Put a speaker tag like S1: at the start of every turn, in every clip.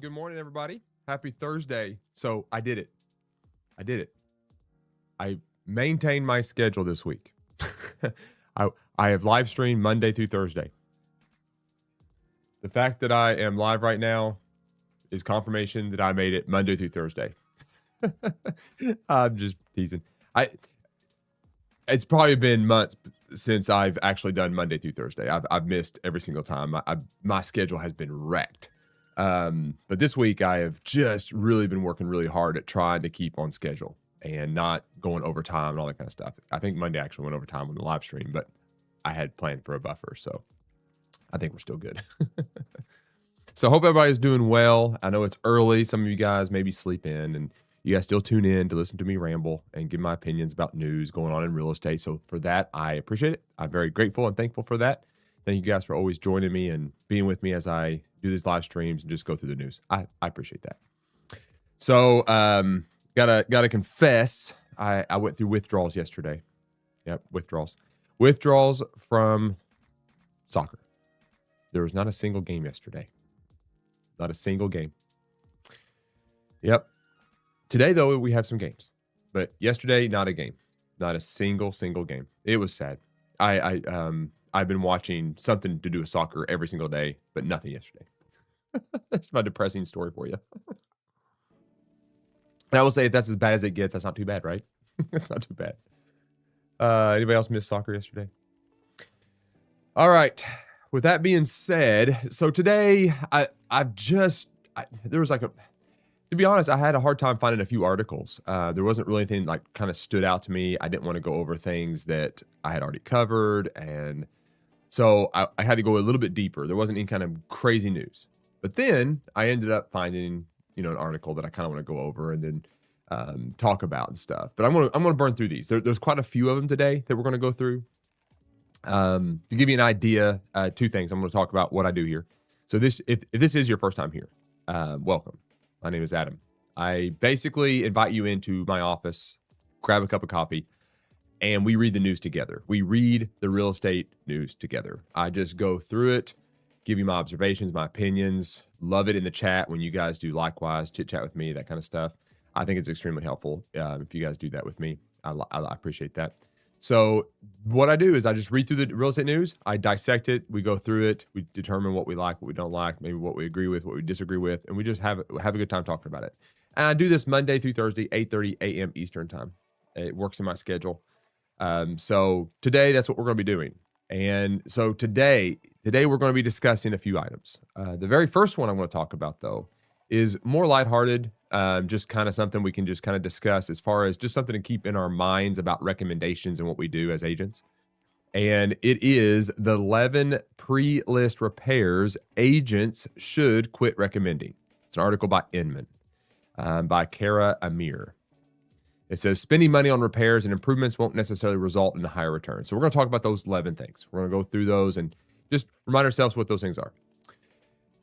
S1: Good morning, everybody. Happy Thursday. So I did it. I maintained my schedule this week. I have live streamed Monday through Thursday. The fact that I am live right now is confirmation that I made it Monday through Thursday. I'm just teasing. It's probably been months since I've actually done Monday through Thursday. I've missed every single time. My schedule has been wrecked. But this week I have just really been working really hard at trying to keep on schedule and not going overtime and all that kind of stuff. I think Monday actually went overtime on the live stream, but I had planned for a buffer, so I think we're still good. So I hope everybody's doing well. I know it's early. Some of you guys maybe sleep in, and you guys still tune in to listen to me ramble and give my opinions about news going on in real estate. So for that, I appreciate it. I'm very grateful and thankful for that. Thank you guys for always joining me and being with me as I do these live streams and just go through the news. I appreciate that. So gotta confess, I went through withdrawals yesterday. Yep, withdrawals. Withdrawals from soccer. There was not a single game yesterday. Not a single game. Yep. Today, though, we have some games. But yesterday, not a game. Not a single game. It was sad. I've been watching something to do with soccer every single day, but nothing yesterday. That's my depressing story for you. And I will say, if that's as bad as it gets, that's not too bad, right? That's not too bad. Anybody else miss soccer yesterday? All right. With that being said, so today there was like to be honest, I had a hard time finding a few articles. There wasn't really anything like kind of stood out to me. I didn't want to go over things that I had already covered. And so I had to go a little bit deeper. There wasn't any kind of crazy news. But then I ended up finding, an article that I kind of want to go over and then talk about and stuff. But I'm gonna burn through these. There's quite a few of them today that we're going to go through. To give you an idea, two things. I'm going to talk about what I do here. So if this is your first time here, welcome. My name is Adam. I basically invite you into my office, grab a cup of coffee, and we read the news together. We read the real estate news together. I just go through it, give you my observations, my opinions. Love it in the chat when you guys do likewise, chit chat with me, that kind of stuff. I think it's extremely helpful if you guys do that with me. I appreciate that. So what I do is I just read through the real estate news. I dissect it. We go through it. We determine what we like, what we don't like, maybe what we agree with, what we disagree with, and we just have a good time talking about it. And I do this Monday through Thursday, 8:30 a.m. Eastern time. It works in my schedule. So today, that's what we're going to be doing. And so today we're going to be discussing a few items. The very first one I want to talk about, though, is more lighthearted, just kind of something we can just kind of discuss as far as just something to keep in our minds about recommendations and what we do as agents. And it is the 11 pre-list repairs agents should quit recommending. It's an article by Inman, by Kara Amir. It says, spending money on repairs and improvements won't necessarily result in a higher return. So we're going to talk about those 11 things. We're going to go through those and just remind ourselves what those things are.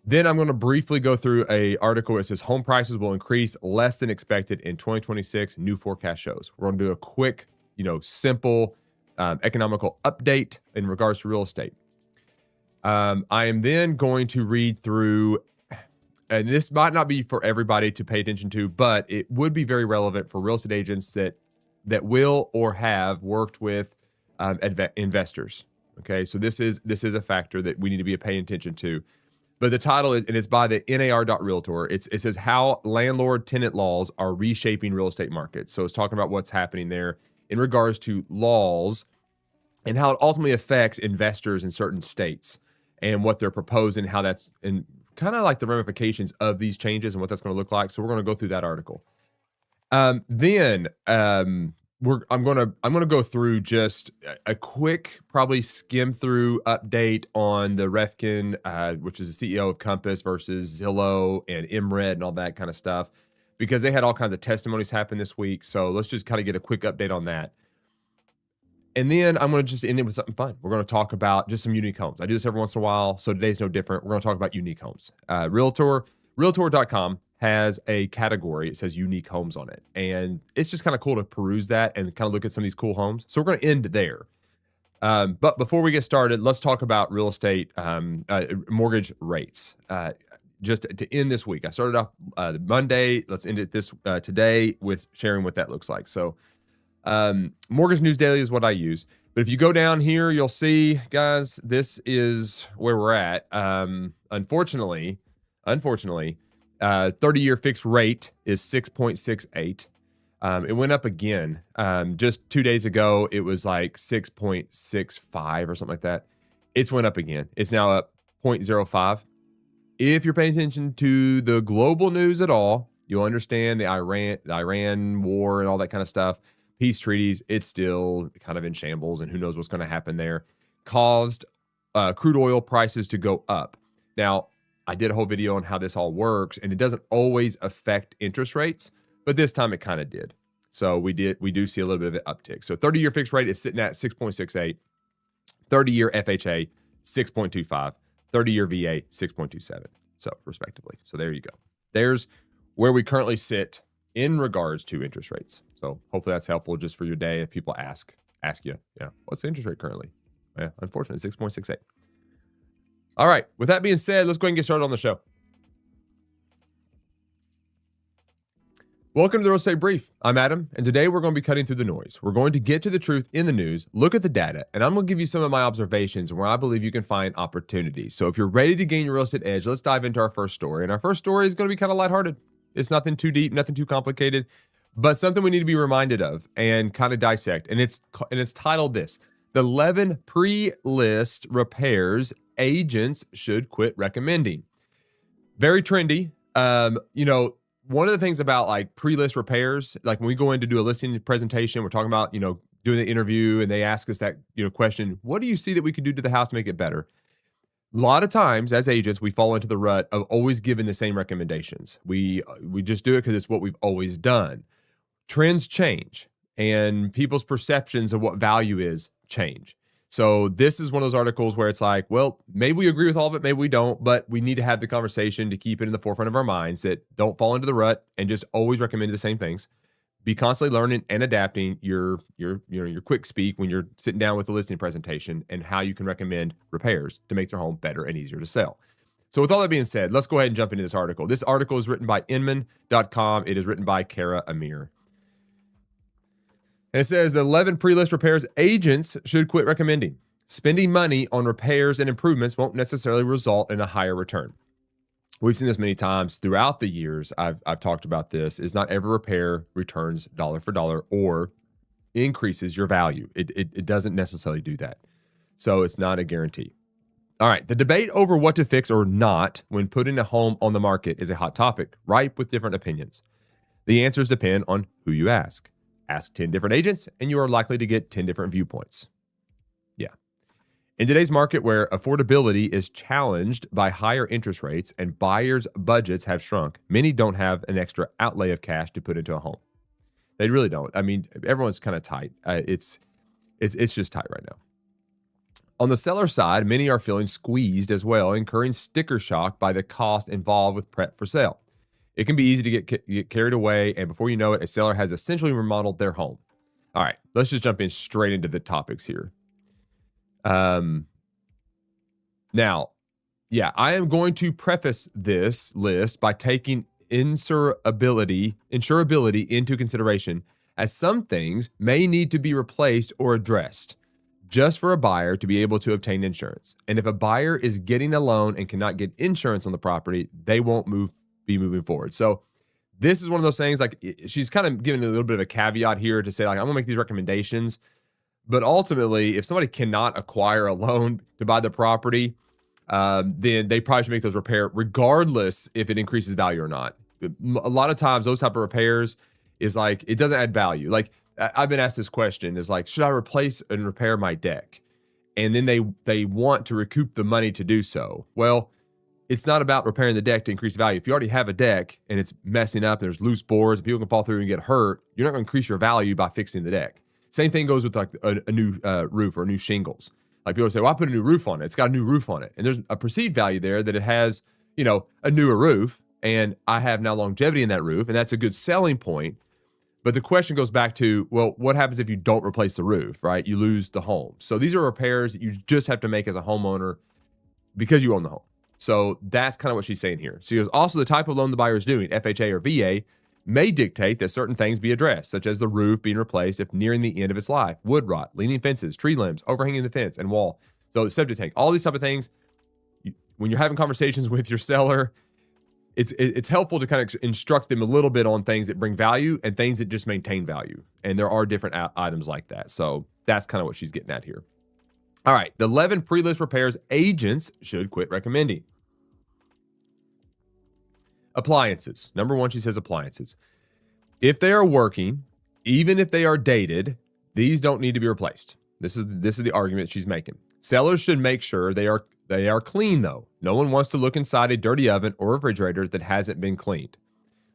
S1: Then I'm going to briefly go through an article that says home prices will increase less than expected in 2026, new forecast shows. We're going to do a quick, simple economical update in regards to real estate. I am then going to read through, and this might not be for everybody to pay attention to, but it would be very relevant for real estate agents that will or have worked with investors. Okay, so this is a factor that we need to be paying attention to. But the title is, and it's by the NAR.realtor. It says how landlord-tenant laws are reshaping real estate markets. So it's talking about what's happening there in regards to laws and how it ultimately affects investors in certain states and what they're proposing, how that's in kind of like the ramifications of these changes and what that's going to look like. So we're going to go through that article. I'm gonna go through just a quick, probably skim through update on the Refkin, which is the CEO of Compass versus Zillow and MRED and all that kind of stuff, because they had all kinds of testimonies happen this week. So let's just kind of get a quick update on that. And then I'm going to just end it with something fun. We're going to talk about just some unique homes. I do this every once in a while, so today's no different. We're going to talk about unique homes. Realtor.com has a category. It says unique homes on it. And it's just kind of cool to peruse that and kind of look at some of these cool homes. So we're going to end there. But before we get started, let's talk about real estate mortgage rates. just to end this week. I started off Monday. Let's end it this today with sharing what that looks like. So Mortgage News Daily is what I use. But if you go down here, you'll see, guys, this is where we're at. Unfortunately, 30-year fixed rate is 6.68. It went up again. Just 2 days ago, it was like 6.65 or something like that. It's went up again. It's now up 0.05. If you're paying attention to the global news at all, you'll understand the Iran war and all that kind of stuff. Peace treaties, it's still kind of in shambles, and who knows what's going to happen there. Caused crude oil prices to go up. Now, I did a whole video on how this all works, and it doesn't always affect interest rates, but this time it kind of did. So we do see a little bit of an uptick. So 30-year fixed rate is sitting at 6.68. 30-year FHA, 6.25. 30-year VA, 6.27. So respectively. So there you go. There's where we currently sit in regards to interest rates. So hopefully that's helpful just for your day. If people ask you, what's the interest rate currently? Yeah, unfortunately, 6.68. All right. With that being said, let's go ahead and get started on the show. Welcome to the Real Estate Brief. I'm Adam, and today we're going to be cutting through the noise. We're going to get to the truth in the news, look at the data, and I'm going to give you some of my observations where I believe you can find opportunities. So if you're ready to gain your real estate edge, let's dive into our first story. And our first story is going to be kind of lighthearted. It's nothing too deep, nothing too complicated, but something we need to be reminded of and kind of dissect. And it's titled this: the 11 pre-list repairs agents should quit recommending. Very trendy. One of the things about like pre-list repairs, like when we go in to do a listing presentation, we're talking about, doing the interview, and they ask us that, question, what do you see that we could do to the house to make it better? A lot of times as agents, we fall into the rut of always giving the same recommendations. We just do it because it's what we've always done. Trends change, and people's perceptions of what value is change. So this is one of those articles where it's like, well, maybe we agree with all of it, maybe we don't, but we need to have the conversation to keep it in the forefront of our minds that don't fall into the rut and just always recommend the same things. Be constantly learning and adapting your quick speak when you're sitting down with the listing presentation and how you can recommend repairs to make their home better and easier to sell. So with all that being said, let's go ahead and jump into this article. This article is written by Inman.com. It is written by Kara Amir. And it says the 11 pre-list repairs agents should quit recommending. Spending money on repairs and improvements won't necessarily result in a higher return. We've seen this many times throughout the years. I've talked about this, is not every repair returns dollar for dollar or increases your value. It doesn't necessarily do that. So it's not a guarantee. All right. The debate over what to fix or not when putting a home on the market is a hot topic, ripe with different opinions. The answers depend on who you ask. Ask 10 different agents, and you are likely to get 10 different viewpoints. Yeah. In today's market where affordability is challenged by higher interest rates and buyers' budgets have shrunk, many don't have an extra outlay of cash to put into a home. They really don't. I mean, everyone's kind of tight. It's just tight right now. On the seller side, many are feeling squeezed as well, incurring sticker shock by the cost involved with prep for sale. It can be easy to get carried away, and before you know it, a seller has essentially remodeled their home. All right, let's just jump in straight into the topics here. Now, I am going to preface this list by taking insurability into consideration, as some things may need to be replaced or addressed just for a buyer to be able to obtain insurance. And if a buyer is getting a loan and cannot get insurance on the property, they won't be moving forward. So this is one of those things, like she's kind of giving a little bit of a caveat here to say, like, I'm gonna make these recommendations, but ultimately if somebody cannot acquire a loan to buy the property, then they probably should make those repairs regardless if it increases value or not. A lot of times those type of repairs is like, it doesn't add value. Like I've been asked this question, is like, should I replace and repair my deck? And then they want to recoup the money to do so. Well, it's not about repairing the deck to increase value. If you already have a deck and it's messing up, and there's loose boards, people can fall through and get hurt, you're not going to increase your value by fixing the deck. Same thing goes with like a new roof or new shingles. Like people say, well, I put a new roof on it. It's got a new roof on it. And there's a perceived value there that it has, a newer roof, and I have now longevity in that roof, and that's a good selling point. But the question goes back to, well, what happens if you don't replace the roof, right? You lose the home. So these are repairs that you just have to make as a homeowner because you own the home. So that's kind of what she's saying here. She goes, also the type of loan the buyer is doing, FHA or VA, may dictate that certain things be addressed, such as the roof being replaced if nearing the end of its life, wood rot, leaning fences, tree limbs, overhanging the fence and wall. So the septic tank, all these type of things. When you're having conversations with your seller, it's helpful to kind of instruct them a little bit on things that bring value and things that just maintain value. And there are different items like that. So that's kind of what she's getting at here. All right, the 11 pre-list repairs agents should quit recommending. Appliances. Number one, she says appliances. If they are working, even if they are dated, these don't need to be replaced. This is the argument she's making. Sellers should make sure they are clean though. No one wants to look inside a dirty oven or refrigerator that hasn't been cleaned.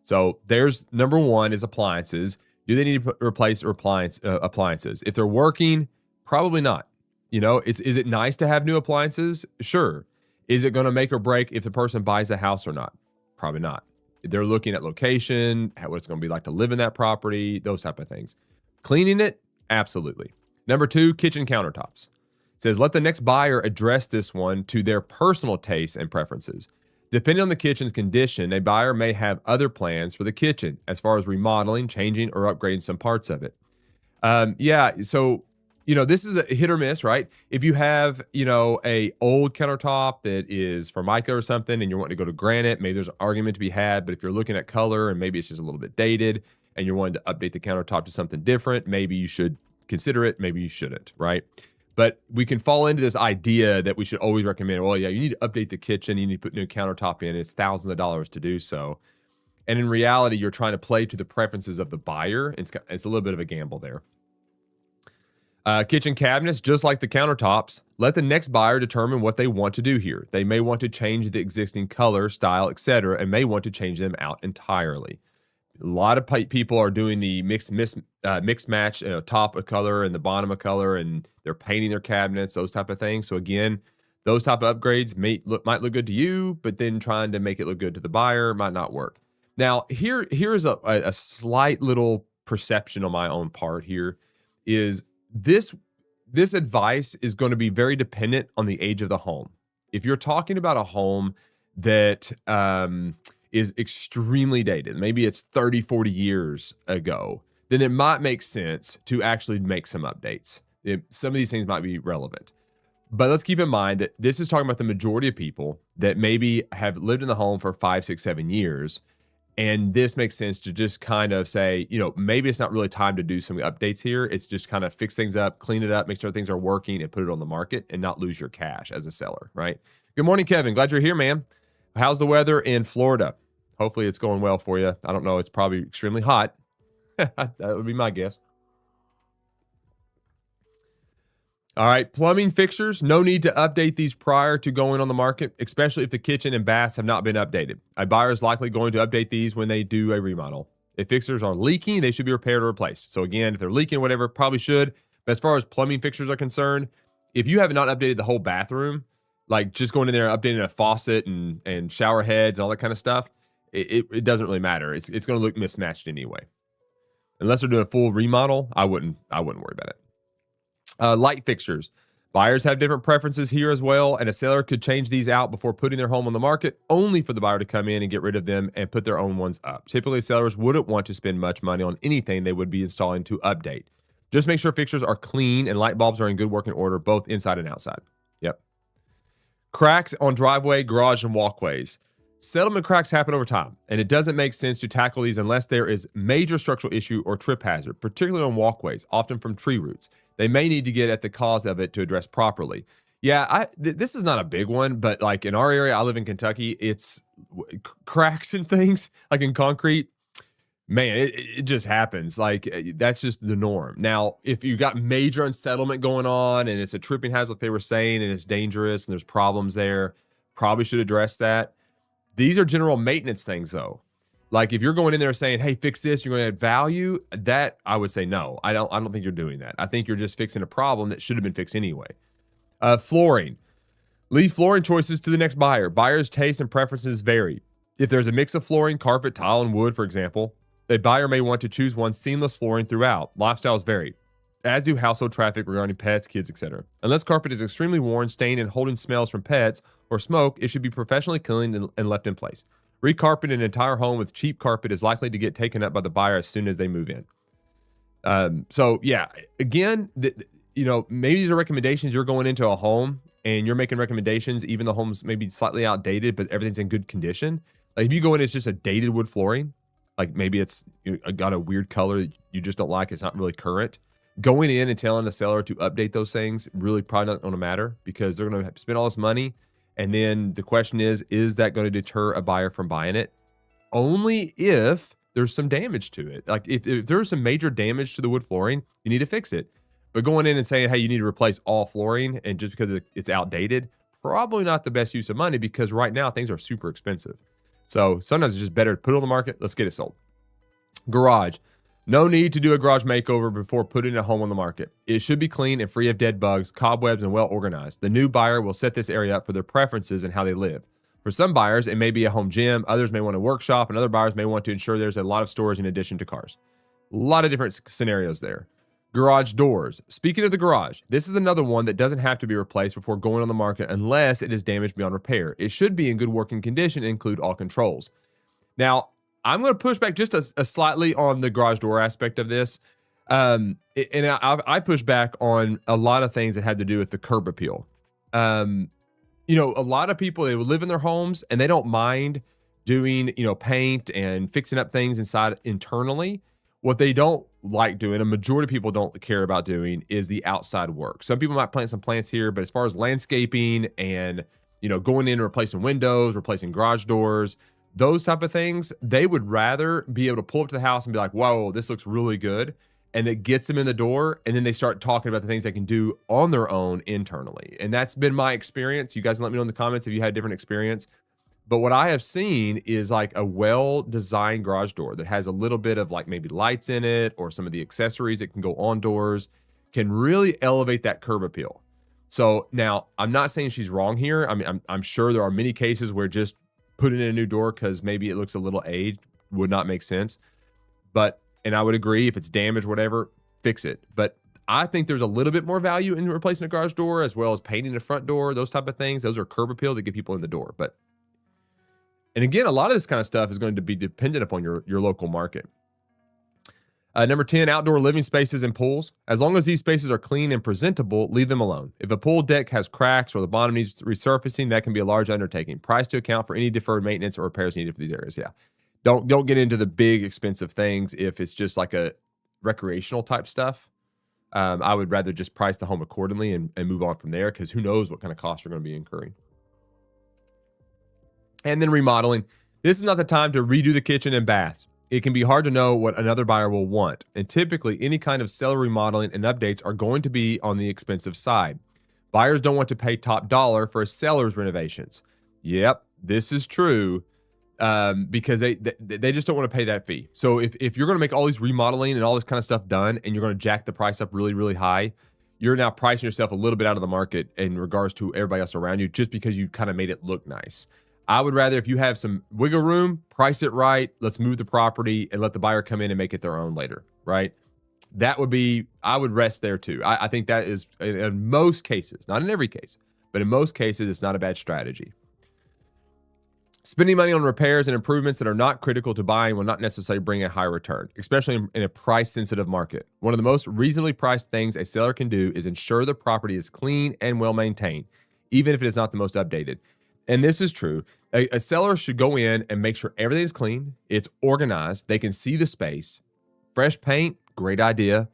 S1: So there's number one is appliances. Do they need to replace appliances? If they're working, probably not. You know, is it nice to have new appliances? Sure. Is it going to make or break if the person buys the house or not? Probably not. They're looking at location, what it's going to be like to live in that property, those type of things. Cleaning it? Absolutely. Number two, kitchen countertops. It says, let the next buyer address this one to their personal tastes and preferences. Depending on the kitchen's condition, a buyer may have other plans for the kitchen as far as remodeling, changing, or upgrading some parts of it. So, you know, this is a hit or miss, right? If you have, you know, a old countertop that is Formica or something and you're wanting to go to granite, maybe there's an argument to be had. But if you're looking at color and maybe it's just a little bit dated and you're wanting to update the countertop to something different, maybe you should consider it, maybe you shouldn't, right? But we can fall into this idea that we should always recommend, well, yeah, you need to update the kitchen, you need to put new countertop in, it's thousands of dollars to do so. And in reality, you're trying to play to the preferences of the buyer. It's a little bit of a gamble there. Kitchen cabinets, just like the countertops, let the next buyer determine what they want to do here. They may want to change the existing color, style, etc., and may want to change them out entirely. A lot of people are doing the mix match, top of color and the bottom of color, and they're painting their cabinets, those type of things. So again, those type of upgrades might look good to you, but then trying to make it look good to the buyer might not work. Now, here's a slight little perception on my own part here is this advice is going to be very dependent on the age of the home. If you're talking about a home that is extremely dated, maybe it's 30, 40 years ago, then it might make sense to actually make some updates. Some of these things might be relevant. But let's keep in mind that this is talking about the majority of people that maybe have lived in the home for 5, 6, 7 years. And this makes sense to just kind of say, you know, maybe it's not really time to do some updates here. It's just kind of fix things up, clean it up, make sure things are working, and put it on the market and not lose your cash as a seller, right? Good morning, Kevin. Glad you're here, man. How's the weather in Florida? Hopefully it's going well for you. I don't know. It's probably extremely hot. That would be my guess. All right, plumbing fixtures, no need to update these prior to going on the market, especially if the kitchen and baths have not been updated. A buyer is likely going to update these when they do a remodel. If fixtures are leaking, they should be repaired or replaced. So again, if they're leaking, whatever, probably should. But as far as plumbing fixtures are concerned, if you have not updated the whole bathroom, like just going in there and updating a faucet and shower heads and all that kind of stuff, it doesn't really matter. It's going to look mismatched anyway. Unless they're doing a full remodel, I wouldn't worry about it. Light fixtures. Buyers have different preferences here as well, and a seller could change these out before putting their home on the market, only for the buyer to come in and get rid of them and put their own ones up. Typically, sellers wouldn't want to spend much money on anything they would be installing to update. Just make sure fixtures are clean and light bulbs are in good working order, both inside and outside. Yep. Cracks on driveway, garage, and walkways. Settlement cracks happen over time, and it doesn't make sense to tackle these unless there is major structural issue or trip hazard, particularly on walkways, often from tree roots. They may need to get at the cause of it to address properly. Yeah, this is not a big one, but like in our area, I live in Kentucky, it's cracks and things like in concrete. Man, it just happens. Like that's just the norm. Now, if you got major unsettlement going on and it's a tripping hazard, like they were saying, and it's dangerous and there's problems there, probably should address that. These are general maintenance things though. Like if you're going in there saying, hey, fix this, you're going to add value, that I would say no. I don't think you're doing that. I think you're just fixing a problem that should have been fixed anyway. Flooring. Leave flooring choices to the next buyer. Buyers' tastes and preferences vary. If there's a mix of flooring, carpet, tile, and wood, for example, a buyer may want to choose one seamless flooring throughout. Lifestyles vary. as do household traffic regarding pets, kids, etc. Unless carpet is extremely worn, stained, and holding smells from pets or smoke, it should be professionally cleaned and left in place. Recarpeting an entire home with cheap carpet is likely to get taken up by the buyer as soon as they move in. So yeah, again, maybe these are recommendations. You're going into a home and you're making recommendations, even the home's maybe slightly outdated, but everything's in good condition. Like if you go in, it's just a dated wood flooring. Like maybe it's got a weird color that you just don't like. It's not really current. Going in and telling the seller to update those things really probably not going to matter because they're going to spend all this money. And then the question is that going to deter a buyer from buying it? Only if there's some damage to it. Like if there's some major damage to the wood flooring, you need to fix it. But going in and saying, hey, you need to replace all flooring and just because it's outdated, probably not the best use of money because right now things are super expensive. So sometimes it's just better to put it on the market. Let's get it sold. Garage. No need to do a garage makeover before putting a home on the market. It should be clean and free of dead bugs, cobwebs, and well organized. The new buyer will set this area up for their preferences and how they live. For some buyers, it may be a home gym. Others may want a workshop, and other buyers may want to ensure there's a lot of storage in addition to cars. A lot of different scenarios there. Garage doors. Speaking of the garage, this is another one that doesn't have to be replaced before going on the market unless it is damaged beyond repair. It should be in good working condition and include all controls. Now, I'm going to push back just a slightly on the garage door aspect of this. I push back on a lot of things that had to do with the curb appeal. A lot of people, they would live in their homes and they don't mind doing, paint and fixing up things inside internally. What they don't like doing, a majority of people don't care about doing, is the outside work. Some people might plant some plants here, but as far as landscaping and, going in and replacing windows, replacing garage doors, those type of things, they would rather be able to pull up to the house and be like, whoa, this looks really good. And it gets them in the door. And then they start talking about the things they can do on their own internally. And that's been my experience. You guys let me know in the comments if you had a different experience. But what I have seen is like a well-designed garage door that has a little bit of like maybe lights in it or some of the accessories that can go on doors can really elevate that curb appeal. So now I'm not saying she's wrong here. I mean, I'm sure there are many cases where just putting in a new door because maybe it looks a little aged would not make sense. And I would agree, if it's damaged, whatever, fix it. But I think there's a little bit more value in replacing a garage door as well as painting the front door, those type of things. Those are curb appeal to get people in the door. And again, a lot of this kind of stuff is going to be dependent upon your local market. Number 10, outdoor living spaces and pools. As long as these spaces are clean and presentable, leave them alone. If a pool deck has cracks or the bottom needs resurfacing, that can be a large undertaking. Price to account for any deferred maintenance or repairs needed for these areas. Yeah. Don't get into the big expensive things if it's just like a recreational type stuff. I would rather just price the home accordingly and move on from there because who knows what kind of costs you're going to be incurring. And then remodeling. This is not the time to redo the kitchen and baths. It can be hard to know what another buyer will want, and typically any kind of seller remodeling and updates are going to be on the expensive side. Buyers don't want to pay top dollar for a seller's renovations. Yep, this is true, because they just don't want to pay that fee. So if you're going to make all these remodeling and all this kind of stuff done, and you're going to jack the price up really, really high, you're now pricing yourself a little bit out of the market in regards to everybody else around you just because you kind of made it look nice. I would rather, if you have some wiggle room, price it right. Let's move the property and let the buyer come in and make it their own later, right? That would be, I would rest there too. I think that is, in most cases, not in every case, but in most cases, it's not a bad strategy. Spending money on repairs and improvements that are not critical to buying will not necessarily bring a high return, especially in a price-sensitive market. One of the most reasonably priced things a seller can do is ensure the property is clean and well-maintained, even if it is not the most updated. And this is true. A seller should go in and make sure everything is clean, it's organized, they can see the space. Fresh paint, great idea.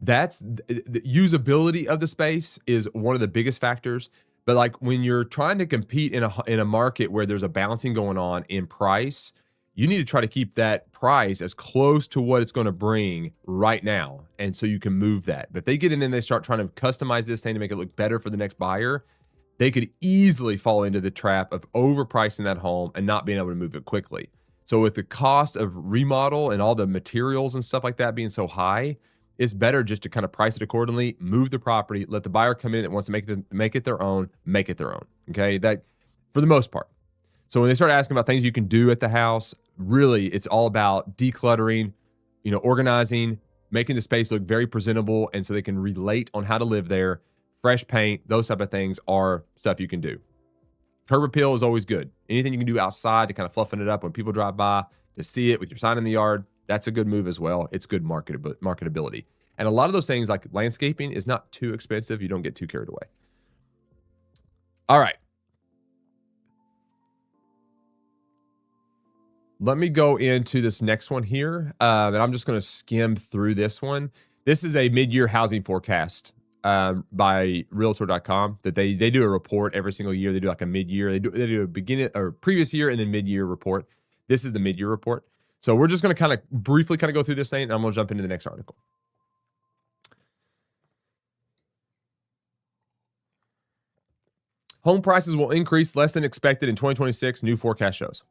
S1: That's the usability of the space is one of the biggest factors. But like when you're trying to compete in a market where there's a bouncing going on in price, you need to try to keep that price as close to what it's going to bring right now. And so you can move that. But if they get in and they start trying to customize this thing to make it look better for the next buyer, they could easily fall into the trap of overpricing that home and not being able to move it quickly. So with the cost of remodel and all the materials and stuff like that being so high, it's better just to kind of price it accordingly, move the property, let the buyer come in that wants to make it their own, make it their own. Okay, that for the most part. So when they start asking about things you can do at the house, really it's all about decluttering, organizing, making the space look very presentable, and so they can relate on how to live there. Fresh paint, those type of things are stuff you can do. Curb appeal is always good. Anything you can do outside to kind of fluffen it up when people drive by to see it with your sign in the yard, that's a good move as well. It's good marketability. And a lot of those things like landscaping is not too expensive. You don't get too carried away. All right. Let me go into this next one here. And I'm just going to skim through this one. This is a mid-year housing forecast by realtor.com that they do a report every single year. They do like a mid-year. They do a beginning or previous year and then mid-year report. This is the mid-year report. So we're just going to kind of briefly go through this thing, and I'm going to jump into the next article. Home prices will increase less than expected in 2026, new forecast shows.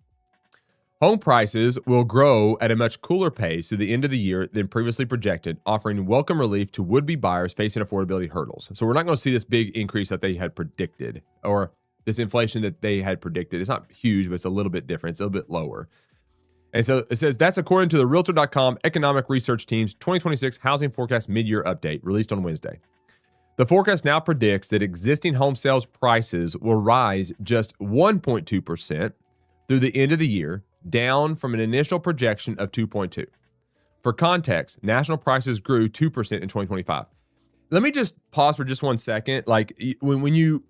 S1: Home prices will grow at a much cooler pace through the end of the year than previously projected, offering welcome relief to would-be buyers facing affordability hurdles. So we're not going to see this big increase that they had predicted, or this inflation that they had predicted. It's not huge, but it's a little bit different. It's a little bit lower. And so it says that's according to the Realtor.com Economic Research Team's 2026 Housing Forecast Mid-Year Update released on Wednesday. The forecast now predicts that existing home sales prices will rise just 1.2% through the end of the year, down from an initial projection of 2.2. For context, national prices grew 2% in 2025. Let me just pause for just 1 second. Like when you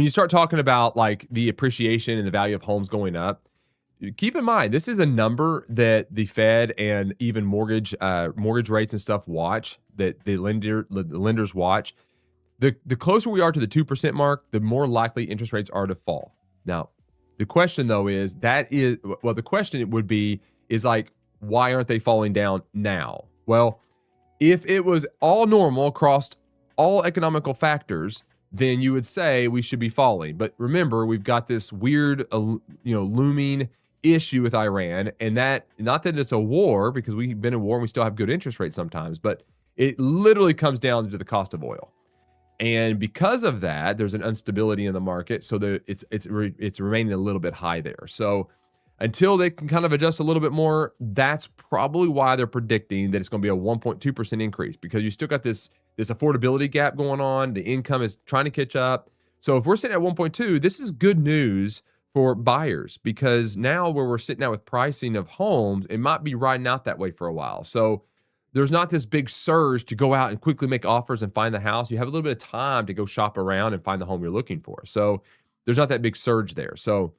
S1: start talking about like the appreciation and the value of homes going up, keep in mind this is a number that the Fed and even mortgage rates and stuff watch, that the lenders watch. The closer we are to the 2% mark, the more likely interest rates are to fall. Now, the question though is the question would be like, why aren't they falling down now? Well, if it was all normal across all economical factors, then you would say we should be falling. But remember, we've got this weird, looming issue with Iran, and that, not that it's a war, because we've been in war and we still have good interest rates sometimes, but it literally comes down to the cost of oil. And because of that, there's an instability in the market, so it's remaining a little bit high there. So until they can kind of adjust a little bit more, that's probably why they're predicting that it's going to be a 1.2% increase, because you still got this affordability gap going on. The income is trying to catch up. So if we're sitting at 1.2, this is good news for buyers, because now where we're sitting at with pricing of homes, it might be riding out that way for a while. So there's not this big surge to go out and quickly make offers and find the house. You have a little bit of time to go shop around and find the home you're looking for. So there's not that big surge there. So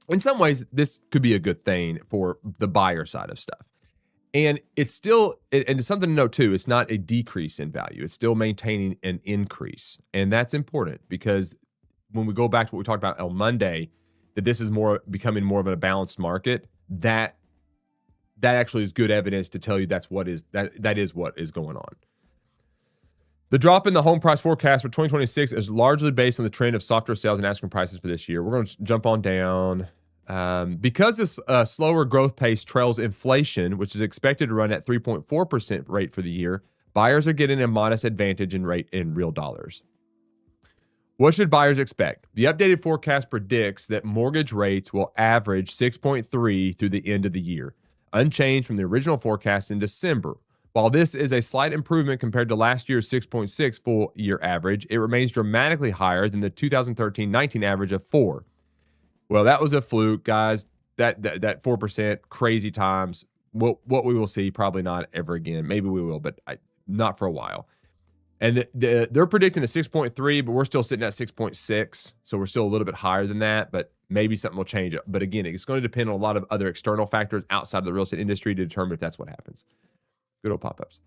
S1: in some ways, this could be a good thing for the buyer side of stuff. And it's still, and it's something to note too, it's not a decrease in value. It's still maintaining an increase. And that's important, because when we go back to what we talked about on Monday, that this is becoming more of a balanced market, that actually is good evidence to tell you that is what is going on. The drop in the home price forecast for 2026 is largely based on the trend of softer sales and asking prices for this year. We're going to jump on down. Because this slower growth pace trails inflation, which is expected to run at 3.4% rate for the year, buyers are getting a modest advantage in rate in real dollars. What should buyers expect? The updated forecast predicts that mortgage rates will average 6.3 through the end of the year, unchanged from the original forecast in December. While this is a slight improvement compared to last year's 6.6 full-year average, it remains dramatically higher than the 2013-19 average of 4. Well, that was a fluke, guys. That 4%, crazy times. What we will see, probably not ever again. Maybe we will, but not for a while. And they're predicting a 6.3, but we're still sitting at 6.6, so we're still a little bit higher than that, but maybe something will change it. But again, it's going to depend on a lot of other external factors outside of the real estate industry to determine if that's what happens. Good old pop-ups.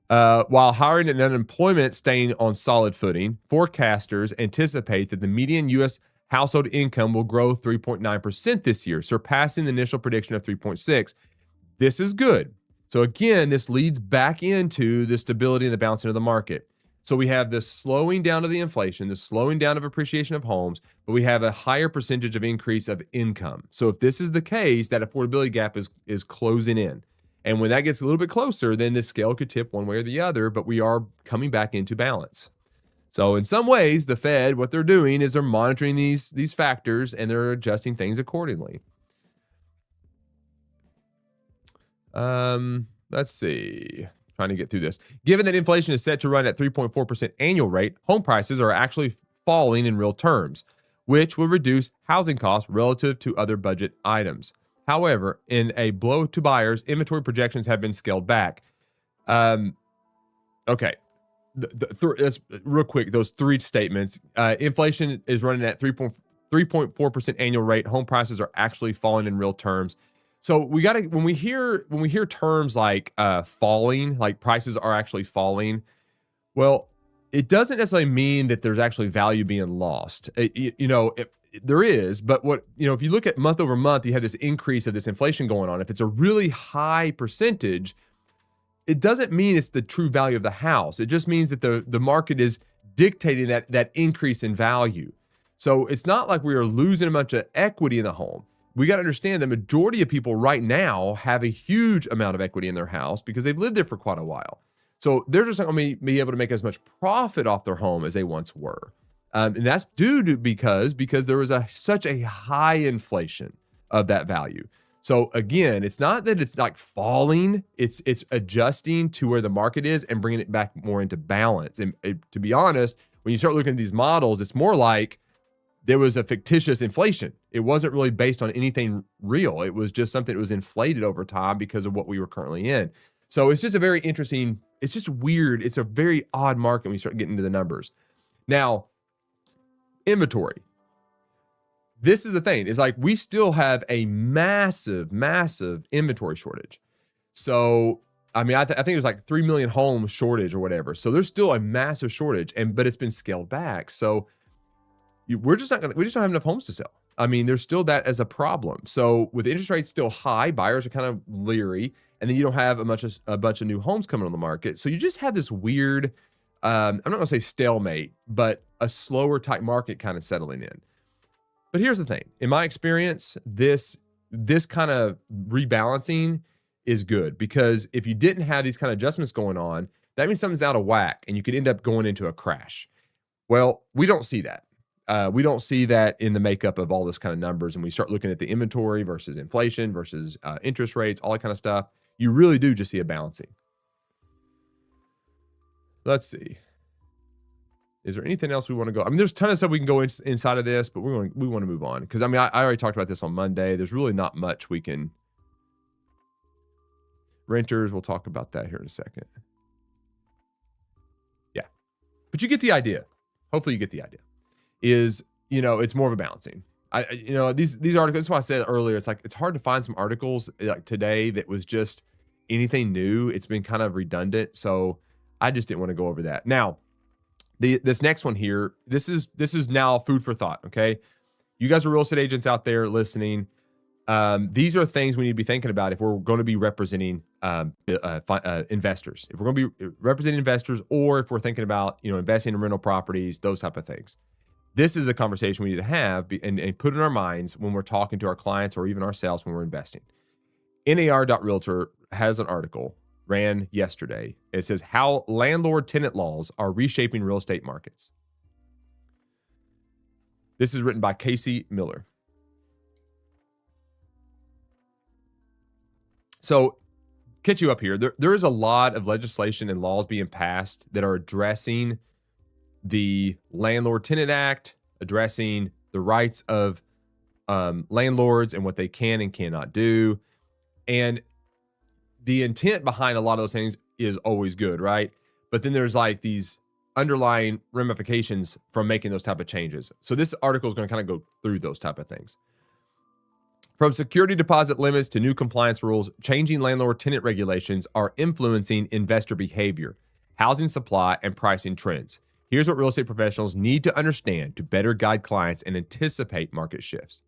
S1: While hiring and unemployment staying on solid footing, forecasters anticipate that the median U.S. household income will grow 3.9% this year, surpassing the initial prediction of 3.6. This is good. So again, this leads back into the stability and the balancing of the market. So we have this slowing down of the inflation, the slowing down of appreciation of homes, but we have a higher percentage of increase of income. So if this is the case, that affordability gap is closing in. And when that gets a little bit closer, then the scale could tip one way or the other, but we are coming back into balance. So in some ways, the Fed, what they're doing is they're monitoring these factors and they're adjusting things accordingly. Let's see. trying to get through this. Given that inflation is set to run at 3.4% annual rate, home prices are actually falling in real terms, which will reduce housing costs relative to other budget items. However, in a blow to buyers, inventory projections have been scaled back. Okay. Real quick, those three statements. Inflation is running at 3.4% annual rate. Home prices are actually falling in real terms. So we got to, when we hear terms like falling, like prices are actually falling, well, it doesn't necessarily mean that there's actually value being lost. There is, but if you look at month over month, you have this increase of this inflation going on. If it's a really high percentage, it doesn't mean it's the true value of the house. It just means that the market is dictating that increase in value. So it's not like we are losing a bunch of equity in the home. We got to understand the majority of people right now have a huge amount of equity in their house because they've lived there for quite a while. So they're just not going to be able to make as much profit off their home as they once were. And that's due to because there was such a high inflation of that value. So again, it's not that it's like falling, it's adjusting to where the market is and bringing it back more into balance. And to be honest, when you start looking at these models, it's more like there was a fictitious inflation. It wasn't really based on anything real. It was just something that was inflated over time because of what we were currently in. So it's just a very interesting, it's just weird. It's a very odd market when you start getting into the numbers. Now, inventory. This is the thing, is like we still have a massive inventory shortage. So, I mean, I think there's like 3 million homes shortage or whatever. So there's still a massive shortage, but it's been scaled back. So we just don't have enough homes to sell. I mean, there's still that as a problem. So with interest rates still high, buyers are kind of leery, and then you don't have a bunch of new homes coming on the market. So you just have this weird, I'm not gonna say stalemate, but a slower type market kind of settling in. But here's the thing. In my experience, this kind of rebalancing is good, because if you didn't have these kind of adjustments going on, that means something's out of whack and you could end up going into a crash. Well, we don't see that. We don't see that in the makeup of all this kind of numbers. And we start looking at the inventory versus inflation versus interest rates, all that kind of stuff. You really do just see a balancing. Let's see. Is there anything else we want to go? I mean, there's a ton of stuff we can go inside of this, but we want to move on. Because, I mean, I already talked about this on Monday. There's really not much we can. Renters, we'll talk about that here in a second. Yeah. But you get the idea. Hopefully you get the idea. It's more of a balancing. These articles, that's why I said earlier, it's like, it's hard to find some articles like today that was just anything new. It's been kind of redundant. So I just didn't want to go over that. Now, this next one here, this is now food for thought. Okay. You guys are real estate agents out there listening. These are things we need to be thinking about if we're going to be representing investors. If we're going to be representing investors, or if we're thinking about investing in rental properties, those type of things. This is a conversation we need to have and put in our minds when we're talking to our clients or even ourselves when we're investing. NAR.realtor has an article, ran yesterday. It says how landlord-tenant laws are reshaping real estate markets. This is written by Casey Miller. So, catch you up here. There is a lot of legislation and laws being passed that are addressing the Landlord-Tenant Act, addressing the rights of landlords and what they can and cannot do. And the intent behind a lot of those things is always good, right? But then there's like these underlying ramifications from making those type of changes. So this article is going to kind of go through those type of things. From security deposit limits to new compliance rules, changing landlord-tenant regulations are influencing investor behavior, housing supply, and pricing trends. Here's what real estate professionals need to understand to better guide clients and anticipate market shifts.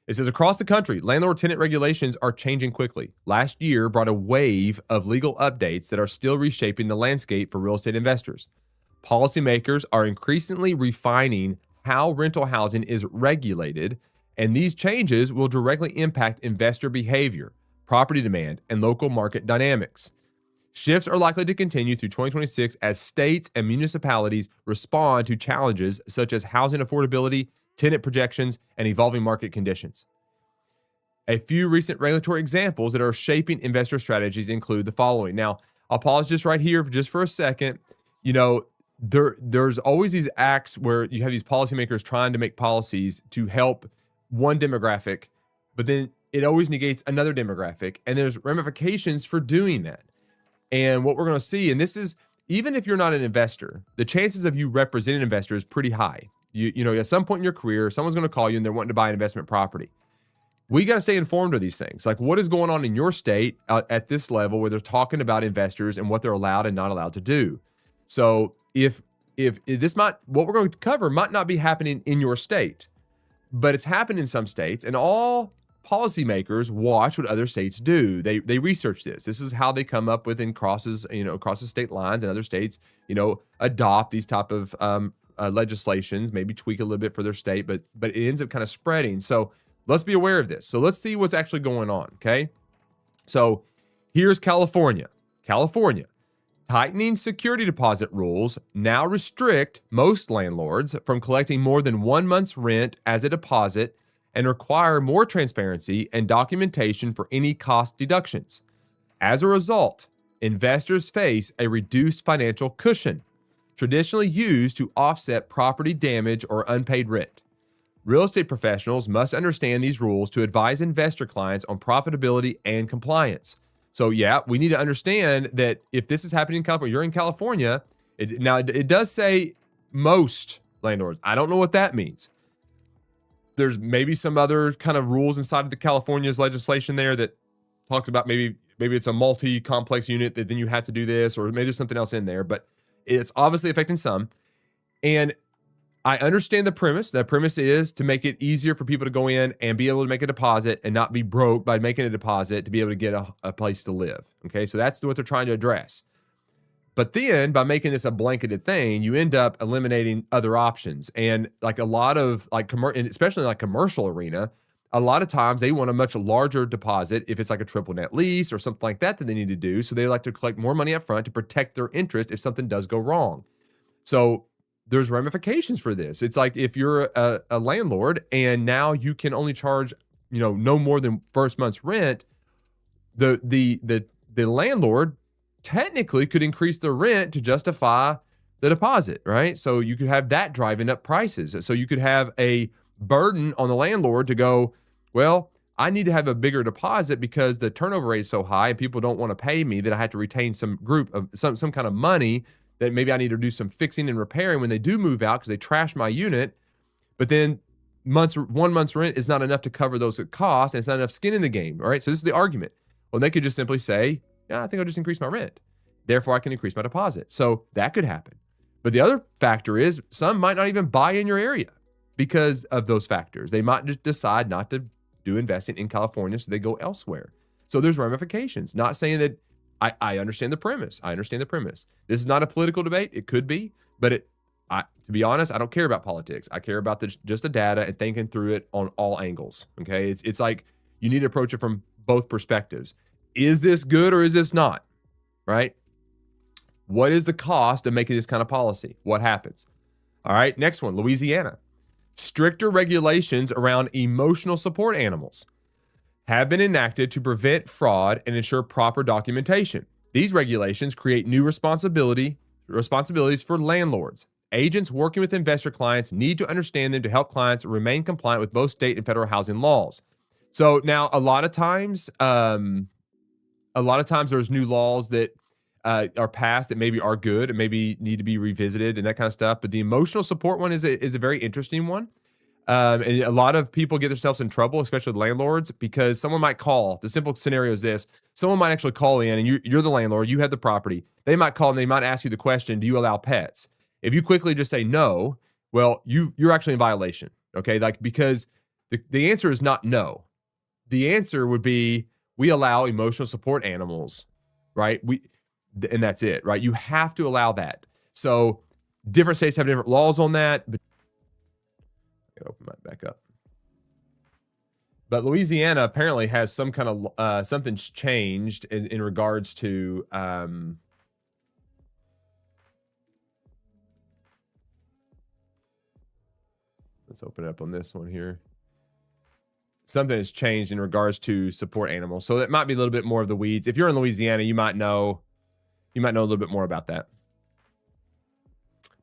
S1: It says across the country, landlord-tenant regulations are changing quickly. Last year brought a wave of legal updates that are still reshaping the landscape for real estate investors. Policymakers are increasingly refining how rental housing is regulated, and these changes will directly impact investor behavior, property demand, and local market dynamics. Shifts are likely to continue through 2026 as states and municipalities respond to challenges such as housing affordability, tenant projections, and evolving market conditions. A few recent regulatory examples that are shaping investor strategies include the following. Now, I'll pause just right here just for a second. There's always these acts where you have these policymakers trying to make policies to help one demographic, but then it always negates another demographic, and there's ramifications for doing that. And what we're going to see, and this is, even if you're not an investor, the chances of you representing an investor is pretty high. At some point in your career, someone's going to call you and they're wanting to buy an investment property. We got to stay informed of these things. Like, what is going on in your state at this level where they're talking about investors and what they're allowed and not allowed to do. So if what we're going to cover might not be happening in your state, but it's happened in some states, and all policymakers watch what other states do. They research this. This is how they come up with, and crosses the state lines, and other states, adopt these type of legislations, maybe tweak a little bit for their state, but it ends up kind of spreading. So let's be aware of this. So let's see what's actually going on. Okay. So here's California. Tightening security deposit rules now restrict most landlords from collecting more than 1 month's rent as a deposit, and require more transparency and documentation for any cost deductions. As a result, investors face a reduced financial cushion, traditionally used to offset property damage or unpaid rent. Real estate professionals must understand these rules to advise investor clients on profitability and compliance. So yeah, we need to understand that if this is happening in California, you're in California, it does say most landlords. I don't know what that means. There's maybe some other kind of rules inside of the California's legislation there that talks about maybe it's a multi-complex unit that then you have to do this, or maybe there's something else in there, but it's obviously affecting some. And I understand the premise. The premise is to make it easier for people to go in and be able to make a deposit and not be broke by making a deposit to be able to get a place to live. Okay, so that's what they're trying to address. But then by making this a blanketed thing, you end up eliminating other options. And like a lot of and especially like commercial arena, a lot of times they want a much larger deposit if it's like a triple net lease or something like that they need to do. So they like to collect more money up front to protect their interest if something does go wrong. So there's ramifications for this. It's like if you're a landlord and now you can only charge, no more than first month's rent, the landlord technically could increase the rent to justify the deposit, right? So you could have that driving up prices. So you could have a burden on the landlord to go, well, I need to have a bigger deposit because the turnover rate is so high and people don't want to pay me, that I have to retain some group of some kind of money that maybe I need to do some fixing and repairing when they do move out because they trash my unit. But then 1 month's rent is not enough to cover those costs, and it's not enough skin in the game, all right? So this is the argument. Well, they could just simply say, yeah, I think I'll just increase my rent. Therefore, I can increase my deposit. So that could happen. But the other factor is some might not even buy in your area because of those factors. They might just decide not to do investing in California, so they go elsewhere. So there's ramifications. Not saying that I understand the premise. I understand the premise. This is not a political debate. It could be, but to be honest, I don't care about politics. I care about just the data and thinking through it on all angles. Okay, it's like you need to approach it from both perspectives. Is this good or is this not? Right? What is the cost of making this kind of policy? What happens? All right, next one, Louisiana. Stricter regulations around emotional support animals have been enacted to prevent fraud and ensure proper documentation. These regulations create new responsibilities for landlords. Agents working with investor clients need to understand them to help clients remain compliant with both state and federal housing laws. So now a lot of times there's new laws that are passed that maybe are good and maybe need to be revisited and that kind of stuff. But the emotional support one is a very interesting one. And a lot of people get themselves in trouble, especially landlords, because someone might call. The simple scenario is this. Someone might actually call in, and you're the landlord. You have the property. They might call, and they might ask you the question, do you allow pets? If you quickly just say no, well, you're actually in violation, okay? Like, because the answer is not no. The answer would be, we allow emotional support animals, right? And that's it, right? You have to allow that. So different states have different laws on that, but open that back up. But Louisiana apparently has some kind of something's changed in regards to let's open it up on this one here. Something has changed in regards to support animals. So it might be a little bit more of the weeds. If you're in Louisiana, you might know You might know a little bit more about that.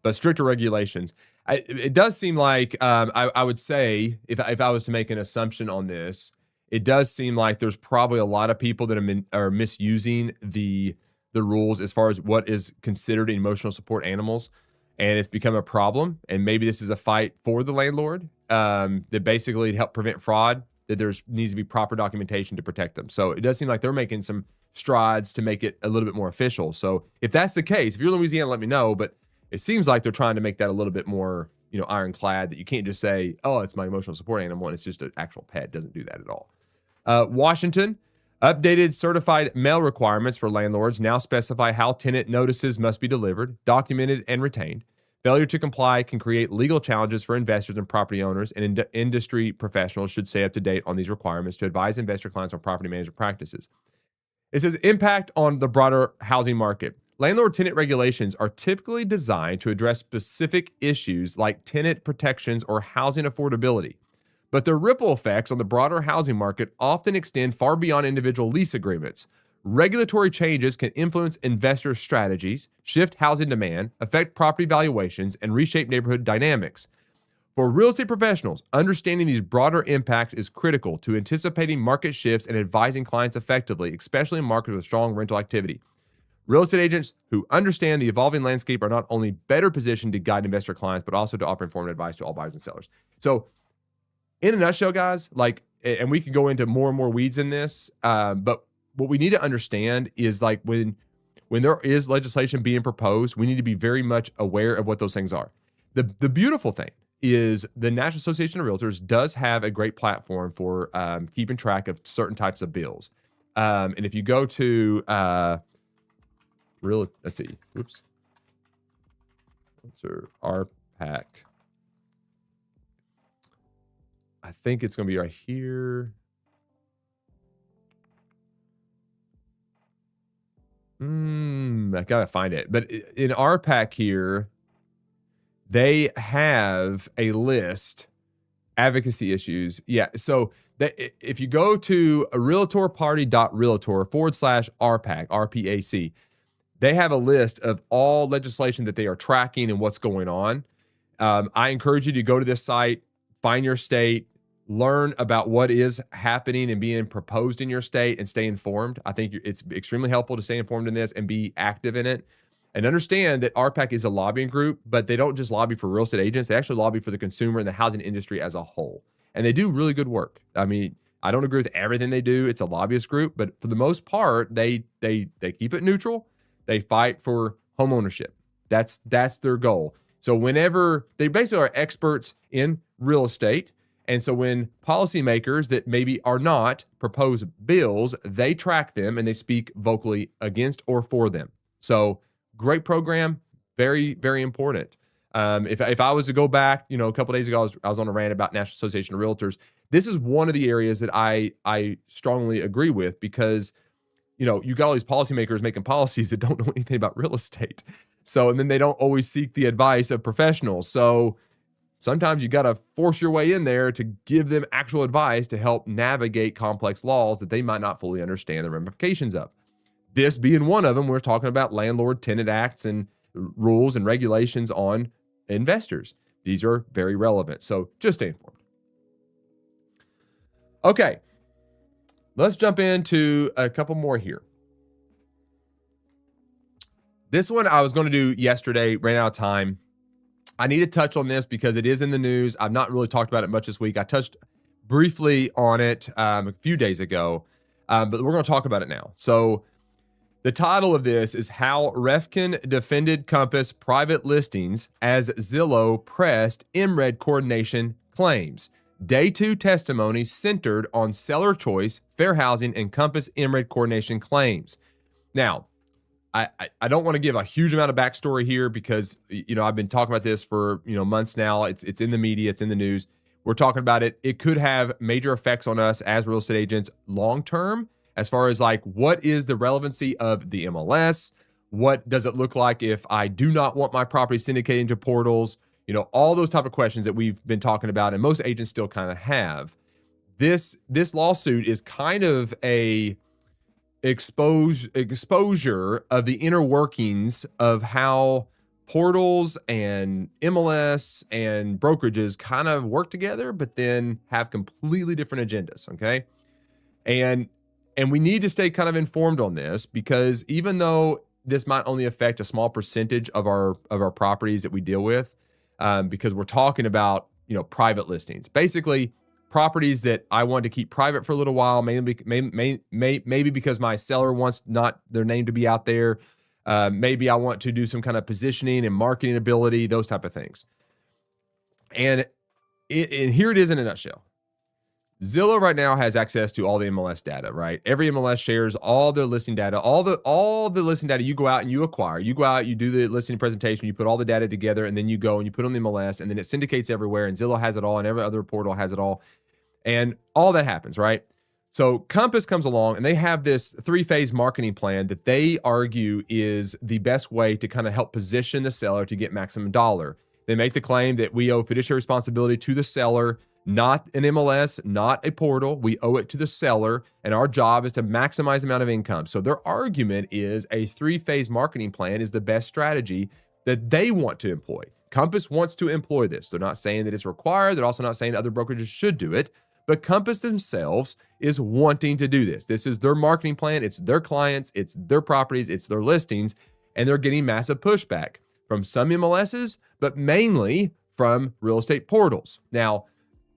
S1: But stricter regulations. It does seem like, I would say, if I was to make an assumption on this, it does seem like there's probably a lot of people that are misusing the rules as far as what is considered emotional support animals, and it's become a problem. And maybe this is a fight for the landlord, that basically to help prevent fraud, that needs to be proper documentation to protect them. So it does seem like they're making some strides to make it a little bit more official. So if that's the case, if you're in Louisiana, let me know. But it seems like they're trying to make that a little bit more, ironclad, that you can't just say, oh, it's my emotional support animal, and it's just an actual pet. It doesn't do that at all. Washington, updated certified mail requirements for landlords now specify how tenant notices must be delivered, documented, and retained. Failure to comply can create legal challenges for investors and property owners, and industry professionals should stay up to date on these requirements to advise investor clients on property management practices. It says impact on the broader housing market. Landlord-tenant regulations are typically designed to address specific issues like tenant protections or housing affordability, but their ripple effects on the broader housing market often extend far beyond individual lease agreements. Regulatory changes can influence investor strategies, shift housing demand, affect property valuations, and reshape neighborhood dynamics. For real estate professionals, understanding these broader impacts is critical to anticipating market shifts and advising clients effectively, especially in markets with strong rental activity. Real estate agents who understand the evolving landscape are not only better positioned to guide investor clients, but also to offer informed advice to all buyers and sellers. So, in a nutshell, guys, and we can go into more and more weeds in this, but what we need to understand is when there is legislation being proposed, we need to be very much aware of what those things are. The beautiful thing is the National Association of Realtors does have a great platform for keeping track of certain types of bills. And if you go to let's see. Oops. So RPAC. I think it's going to be right here. I gotta find it. But in RPAC here, they have a list, advocacy issues. Yeah. So if you go to realtorparty.realtor/RPAC, RPAC, they have a list of all legislation that they are tracking and what's going on. I encourage you to go to this site, find your state, learn about what is happening and being proposed in your state, and stay informed. I think it's extremely helpful to stay informed in this and be active in it. And understand that RPAC is a lobbying group, but they don't just lobby for real estate agents. They actually lobby for the consumer and the housing industry as a whole. And they do really good work. I mean, I don't agree with everything they do. It's a lobbyist group, but for the most part, they keep it neutral. They fight for home ownership. That's their goal. So whenever they basically are experts in real estate, and so when policymakers that maybe are not propose bills, they track them and they speak vocally against or for them. So great program, very, very important. If I was to go back, a couple of days ago, I was on a rant about National Association of Realtors. This is one of the areas that I strongly agree with, because you got all these policymakers making policies that don't know anything about real estate. So, and then they don't always seek the advice of professionals. So sometimes you got to force your way in there to give them actual advice to help navigate complex laws that they might not fully understand the ramifications of. This being one of them, we're talking about landlord-tenant acts and rules and regulations on investors. These are very relevant. So just stay informed. Okay. Let's jump into a couple more here. This one I was going to do yesterday, ran out of time. I need to touch on this because it is in the news. I've not really talked about it much this week. I touched briefly on it a few days ago, but we're going to talk about it now. So the title of this is How Refkin Defended Compass Private Listings as Zillow Pressed MRED Coordination Claims. Day 2 testimony centered on seller choice, fair housing, and Compass MRED coordination claims. Now, I don't want to give a huge amount of backstory here because, I've been talking about this for, months now. It's in the media. It's in the news. We're talking about it. It could have major effects on us as real estate agents long-term, as far as what is the relevancy of the MLS? What does it look like if I do not want my property syndicated to portals? All those type of questions that we've been talking about, and most agents still kind of have. This lawsuit is kind of exposure of the inner workings of how portals and MLS and brokerages kind of work together, but then have completely different agendas. Okay. And we need to stay kind of informed on this, because even though this might only affect a small percentage of our properties that we deal with, because we're talking about, private listings, basically properties that I want to keep private for a little while, maybe because my seller wants not their name to be out there. Maybe I want to do some kind of positioning and marketing ability, those type of things. And here it is in a nutshell. Zillow right now has access to all the MLS data, right? Every MLS shares all their listing data, all the listing data you go out and you acquire. You go out, you do the listing presentation, you put all the data together, and then you go and you put on the MLS, and then it syndicates everywhere, and Zillow has it all, and every other portal has it all. And all that happens, right? So Compass comes along, and they have this 3-phase marketing plan that they argue is the best way to kind of help position the seller to get maximum dollar. They make the claim that we owe fiduciary responsibility to the seller, not an MLS, not a portal. We owe it to the seller, and our job is to maximize the amount of income. So their argument is a 3-phase marketing plan is the best strategy that they want to employ. Compass wants to employ this. They're not saying that it's required. They're also not saying other brokerages should do it, but Compass themselves is wanting to do this. This is their marketing plan. It's their clients, it's their properties, it's their listings, and they're getting massive pushback from some MLSs, but mainly from real estate portals. Now,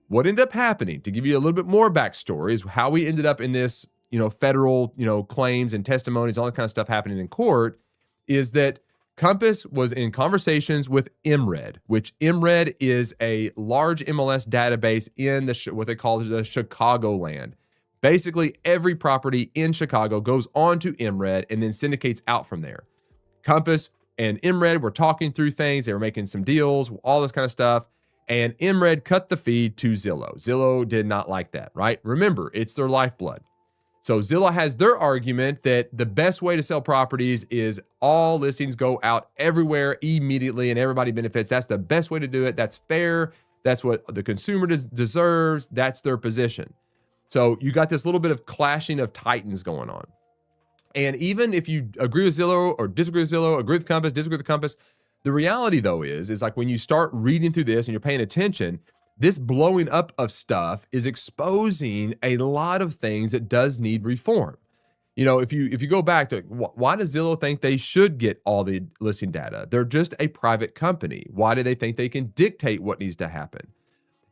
S1: what ended up happening, to give you a little bit more backstory, is how we ended up in this, federal, claims and testimonies, all that kind of stuff happening in court, is that Compass was in conversations with MRED, which MRED is a large MLS database in what they call the Chicagoland. Basically, every property in Chicago goes onto MRED and then syndicates out from there. Compass and MRED were talking through things. They were making some deals, all this kind of stuff. And MRED cut the feed to Zillow. Zillow did not like that, right? Remember, it's their lifeblood. So Zillow has their argument that the best way to sell properties is all listings go out everywhere immediately and everybody benefits. That's the best way to do it. That's fair. That's what the consumer deserves. That's their position. So you got this little bit of clashing of titans going on. And even if you agree with Zillow or disagree with Zillow, agree with Compass, disagree with Compass, the reality though is like when you start reading through this and you're paying attention, this blowing up of stuff is exposing a lot of things that does need reform. If you go back to why does Zillow think they should get all the listing data? They're just a private company. Why do they think they can dictate what needs to happen?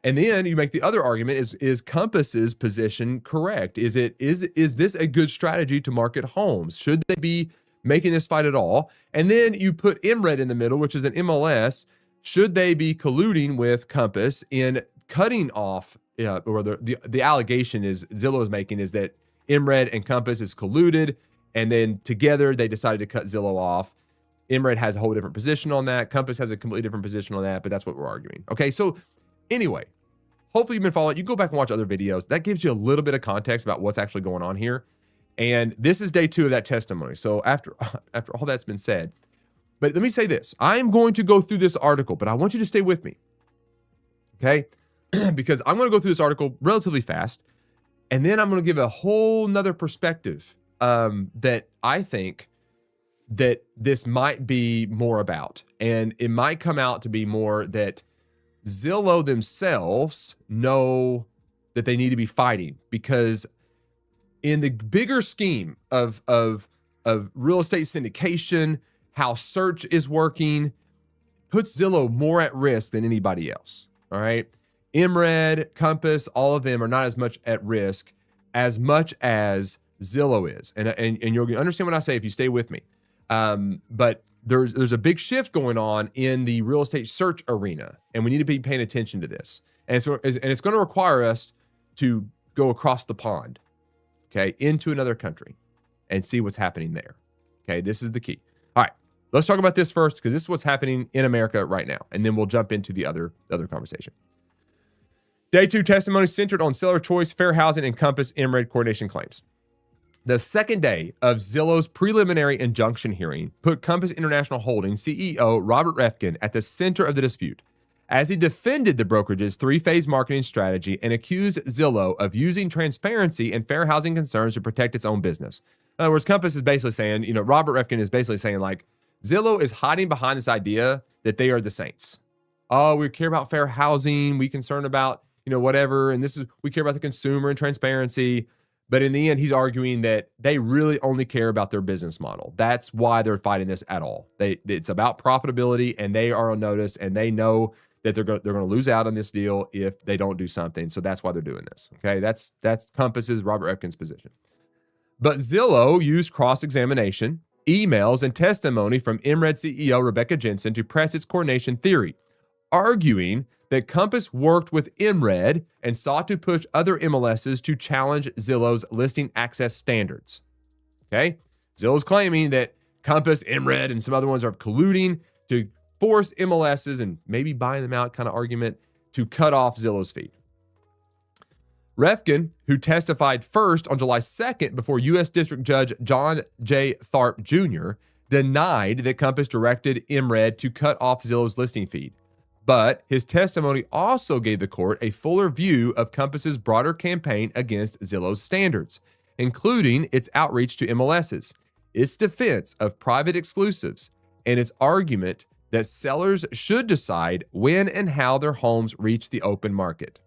S1: And then you make the other argument, is Compass's position correct? Is this a good strategy to market homes? Should they be making this fight at all? And then you put MRED in the middle, which is an MLS. Should they be colluding with Compass in cutting off, or the allegation is Zillow is making is that MRED and Compass is colluded, and then together they decided to cut Zillow off. MRED has a whole different position on that. Compass has a completely different position on that, but that's what we're arguing. Okay, so anyway, hopefully you've been following. You go back and watch other videos. That gives you a little bit of context about what's actually going on here. And this is day 2 of that testimony. So after all that's been said, but let me say this. I'm going to go through this article, but I want you to stay with me, okay? Because I'm going to go through this article relatively fast, and then I'm going to give a whole nother perspective that I think that this might be more about. And it might come out to be more that Zillow themselves know that they need to be fighting, because in the bigger scheme of real estate syndication, how search is working, puts Zillow more at risk than anybody else, all right? MRED, Compass, all of them are not as much at risk as much as Zillow is. And you'll understand what I say if you stay with me. But there's a big shift going on in the real estate search arena, and we need to be paying attention to this. And it's going to require us to go across the pond, okay, into another country and see what's happening there. Okay, this is the key. All right, let's talk about this first, because this is what's happening in America right now, and then we'll jump into the other conversation. Day 2 testimony centered on seller choice, fair housing, and Compass MRED coordination claims. The second day of Zillow's preliminary injunction hearing put Compass International Holdings CEO Robert Refkin at the center of the dispute. as he defended the brokerage's three-phase marketing strategy and accused Zillow of using transparency and fair housing concerns to protect its own business. In other words, Compass is basically saying, Robert Reffkin is basically saying, like, Zillow is hiding behind this idea that they are the saints. Oh, we care about fair housing. We concerned about, whatever. And we care about the consumer and transparency. But in the end, he's arguing that they really only care about their business model. That's why they're fighting this at all. It's about profitability, and they are on notice, and they know that they're going to lose out on this deal if they don't do something. So that's why they're doing this. Okay, that's Compass's, Robert Reffkin's position. But Zillow used cross-examination, emails, and testimony from MRED CEO Rebecca Jensen to press its coordination theory, arguing that Compass worked with MRED and sought to push other MLSs to challenge Zillow's listing access standards. Okay? Zillow's claiming that Compass, MRED, and some other ones are colluding to force MLSs and maybe buying them out kind of argument to cut off Zillow's feed. Reffkin, who testified first on July 2nd before U.S. District Judge John J. Tharp Jr., denied that Compass directed MRED to cut off Zillow's listing feed. But his testimony also gave the court a fuller view of Compass's broader campaign against Zillow's standards, including its outreach to MLSs, its defense of private exclusives, and its argument that sellers should decide when and how their homes reach the open market.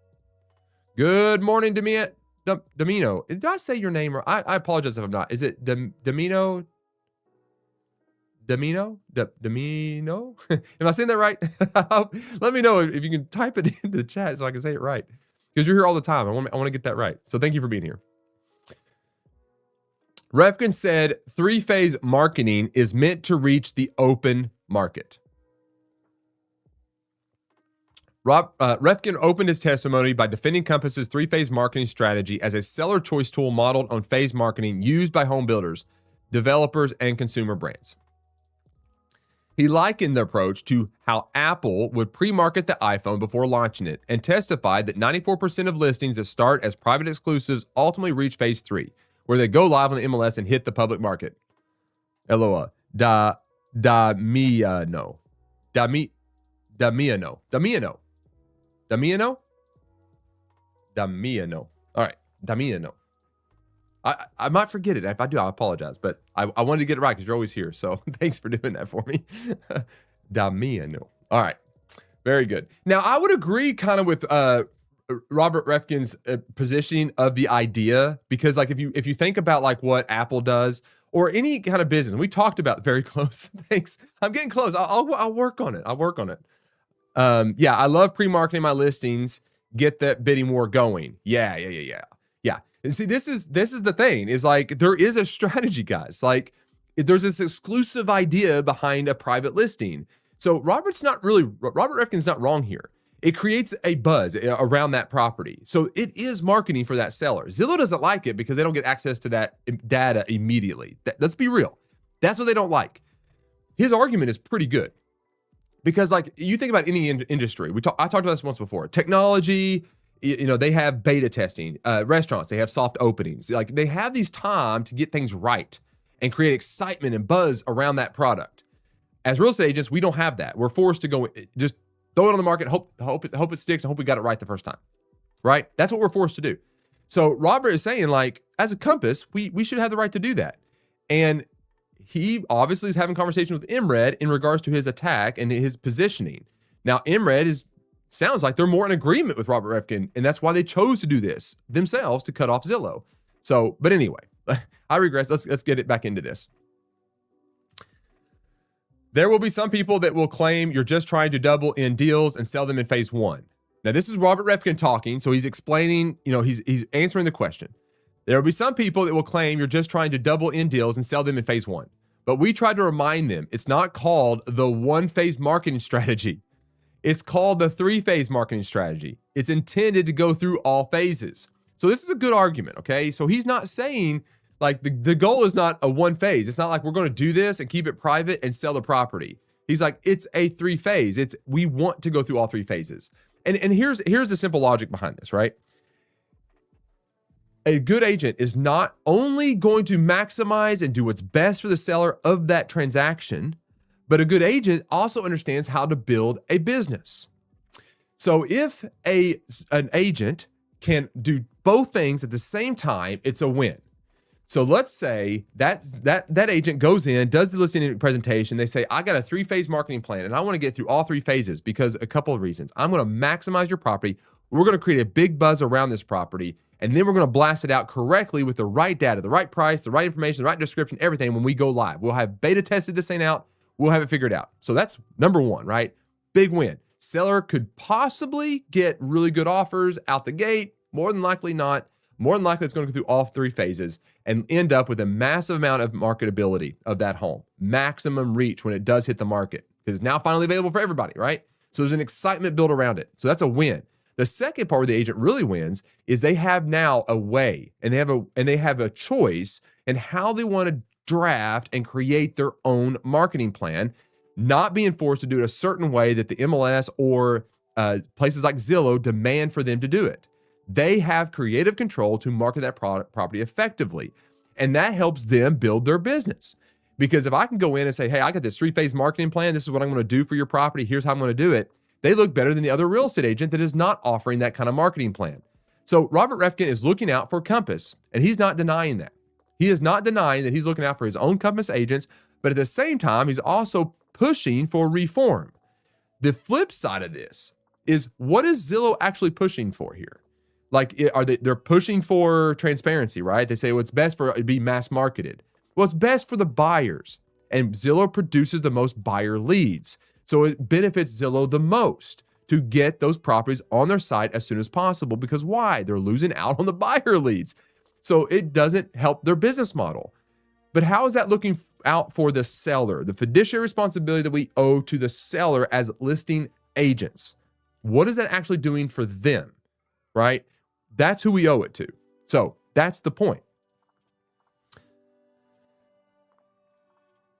S1: Good morning, Domino. Did I say your name? I apologize if I'm not. Is it Domino? Domino? Domino? Am I saying that right? Let me know if you can type it into the chat so I can say it right. Because you're here all the time. I want to get that right. So thank you for being here. Reffkin said three-phase marketing is meant to reach the open market. Reffkin opened his testimony by defending Compass's three-phase marketing strategy as a seller choice tool modeled on phase marketing used by home builders, developers, and consumer brands. He likened the approach to how Apple would pre-market the iPhone before launching it and testified that 94% of listings that start as private exclusives ultimately reach phase 3, where they go live on the MLS and hit the public market. LOL. Damiano. All right. Damiano. I might forget it. If I do, I apologize. But I wanted to get it right because you're always here. So thanks for doing that for me. Damiano. All right. Very good. Now, I would agree kind of with Robert Reffkin's positioning of the idea, because like if you think about like what Apple does or any kind of business, and we talked about very close. Thanks. I'm getting close. I'll work on it. Yeah, I love pre-marketing my listings. Get that bidding war going. Yeah. And see, this is the thing, is like there is a strategy, guys. Like there's this exclusive idea behind a private listing. So Robert Reffkin's not wrong here. It creates a buzz around that property. So it is marketing for that seller. Zillow doesn't like it because they don't get access to that data immediately. Let's be real. That's what they don't like. His argument is pretty good. Because like you think about any industry, I talked about this once before. Technology, they have beta testing. Restaurants, they have soft openings. Like they have these time to get things right and create excitement and buzz around that product. As real estate agents, we don't have that. We're forced to go just throw it on the market, hope it sticks, and hope we got it right the first time. Right? That's what we're forced to do. So Robert is saying, like, as a Compass, we should have the right to do that. And he obviously is having conversation with MRED in regards to his attack and his positioning. Now, MRED sounds like they're more in agreement with Robert Reffkin, and that's why they chose to do this themselves to cut off Zillow. So, but anyway, I regress. Let's get it back into this. There will be some people that will claim you're just trying to double in deals and sell them in phase 1. Now, this is Robert Reffkin talking, so he's explaining, he's answering the question. There will be some people that will claim you're just trying to double in deals and sell them in phase 1. But we try to remind them it's not called the one-phase marketing strategy. It's called the three-phase marketing strategy. It's intended to go through all phases. So this is a good argument, okay? So he's not saying, like, the goal is not a one phase. It's not like we're going to do this and keep it private and sell the property. He's like, it's a three-phase. We want to go through all three phases. And here's the simple logic behind this, right? A good agent is not only going to maximize and do what's best for the seller of that transaction, but a good agent also understands how to build a business. So if an agent can do both things at the same time, it's a win. So let's say that agent goes in, does the listing presentation. They say, I got a 3-phase marketing plan and I want to get through all 3 phases because a couple of reasons. I'm going to maximize your property. We're going to create a big buzz around this property. And then we're going to blast it out correctly with the right data, the right price, the right information, the right description, everything when we go live. We'll have beta tested this thing out. We'll have it figured out. So that's number one, right? Big win. Seller could possibly get really good offers out the gate. More than likely not. More than likely it's going to go through all 3 phases and end up with a massive amount of marketability of that home. Maximum reach when it does hit the market because it's now finally available for everybody, right? So there's an excitement built around it. So that's a win. The second part where the agent really wins is they have now a way and they have a choice in how they want to draft and create their own marketing plan, not being forced to do it a certain way that the MLS or places like Zillow demand for them to do it. They have creative control to market that property effectively. And that helps them build their business. Because if I can go in and say, hey, I got this 3-phase marketing plan. This is what I'm going to do for your property. Here's how I'm going to do it. They look better than the other real estate agent that is not offering that kind of marketing plan. So Robert Refkin is looking out for Compass, and he's not denying that. He is not denying that he's looking out for his own Compass agents, but at the same time, he's also pushing for reform. The flip side of this is, what is Zillow actually pushing for here? Like, they're pushing for transparency, right? They say, well, it's best for it to be mass marketed. Well, it's best for the buyers, and Zillow produces the most buyer leads. So it benefits Zillow the most to get those properties on their site as soon as possible. Because why? They're losing out on the buyer leads. So it doesn't help their business model. But how is that looking out for the seller? The fiduciary responsibility that we owe to the seller as listing agents. What is that actually doing for them, right? That's who we owe it to. So that's the point.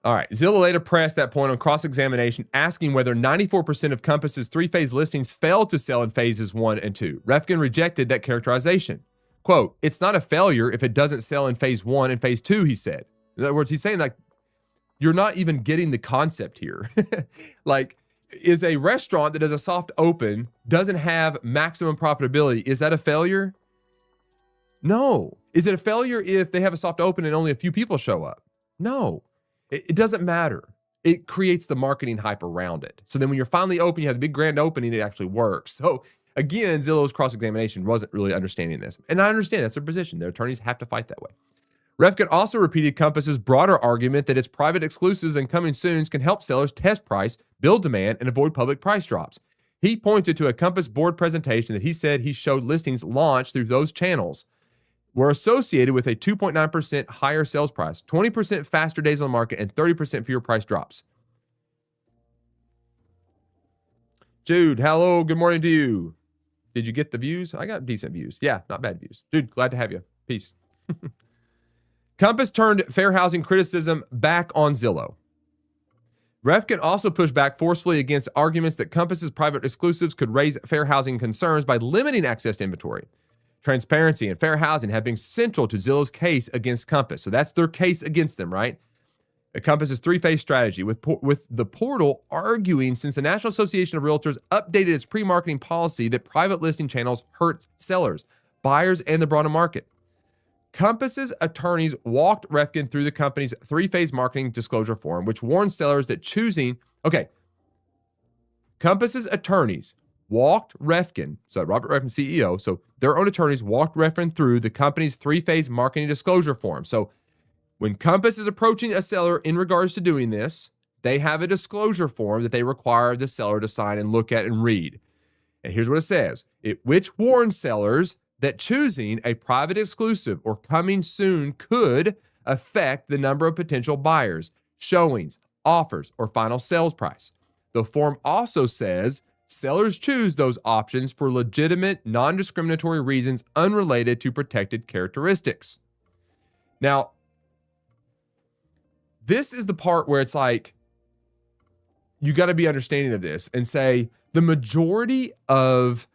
S1: All right, Zillow later pressed that point on cross-examination, asking whether 94% of Compass's 3-phase listings failed to sell in phases 1 and 2. Refkin rejected that characterization. Quote, it's not a failure if it doesn't sell in phase 1 and phase 2, he said. In other words, he's saying, like, you're not even getting the concept here. Like, is a restaurant that does a soft open, doesn't have maximum profitability, is that a failure? No. Is it a failure if they have a soft open and only a few people show up? No. It doesn't matter. It creates the marketing hype around it. So then when you're finally open, you have the big grand opening, it actually works. So again, Zillow's cross-examination wasn't really understanding this. And I understand that's their position. Their attorneys have to fight that way. Refkin also repeated Compass's broader argument that its private exclusives and coming soons can help sellers test price, build demand, and avoid public price drops. He pointed to a Compass board presentation that he said he showed listings launched through those channels were associated with a 2.9% higher sales price, 20% faster days on the market, and 30% fewer price drops. Jude, hello, good morning to you. Did you get the views? I got decent views. Yeah, not bad views. Dude, glad to have you. Peace. Compass turned fair housing criticism back on Zillow. Refkin also pushed back forcefully against arguments that Compass's private exclusives could raise fair housing concerns by limiting access to inventory. Transparency and fair housing have been central to Zillow's case against Compass. So that's their case against them, right? Compass's 3-phase strategy, with the portal arguing since the National Association of Realtors updated its pre-marketing policy that private listing channels hurt sellers, buyers, and the broader market. Compass's attorneys walked Refkin through the company's 3-phase marketing disclosure form, which warns sellers that Compass's attorneys walked Refkin, so Robert Refkin, CEO, so their own attorneys walked Refkin through the company's 3-phase marketing disclosure form. So when Compass is approaching a seller in regards to doing this, they have a disclosure form that they require the seller to sign and look at and read. And here's what it says, which warns sellers that choosing a private exclusive or coming soon could affect the number of potential buyers, showings, offers, or final sales price. The form also says sellers choose those options for legitimate, non-discriminatory reasons unrelated to protected characteristics. Now, this is the part where it's like, you got to be understanding of this and say the majority of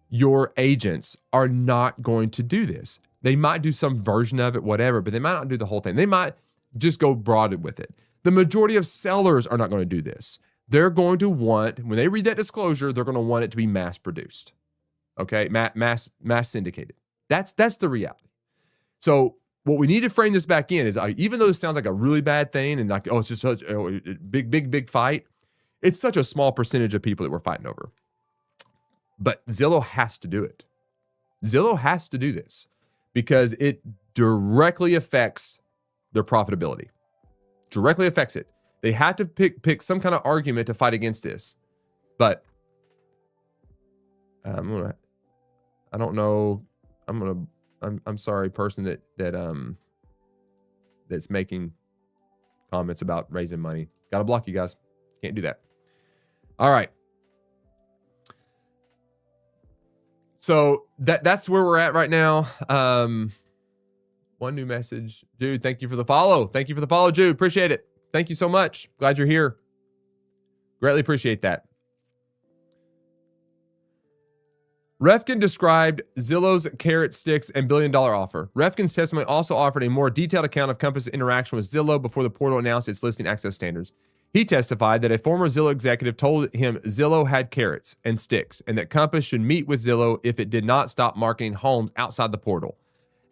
S1: your agents are not going to do this. They might do some version of it, whatever, but they might not do the whole thing. They might just go broad with it. The majority of sellers are not going to do this. they're going to want, when they read that disclosure, they're going to want it to be mass produced. Okay, mass syndicated. That's the reality. So what we need to frame this back in is, even though this sounds like a really bad thing and like, oh, it's just such a big fight, it's such a small percentage of people that we're fighting over. But Zillow has to do it. Zillow has to do this because it directly affects their profitability. Directly affects it. They have to pick some kind of argument to fight against this. But I don't know. I'm sorry, person that's making comments about raising money. Gotta block you guys. Can't do that. All right. So that's where we're at right now. One new message. Jude, thank you for the follow. Thank you for the follow, Jude. Appreciate it. Thank you so much. Glad you're here. Greatly appreciate that. Refkin described Zillow's carrot sticks and billion-dollar offer. Refkin's testimony also offered a more detailed account of Compass' interaction with Zillow before the portal announced its listing access standards. He testified that a former Zillow executive told him Zillow had carrots and sticks and that Compass should meet with Zillow if it did not stop marketing homes outside the portal.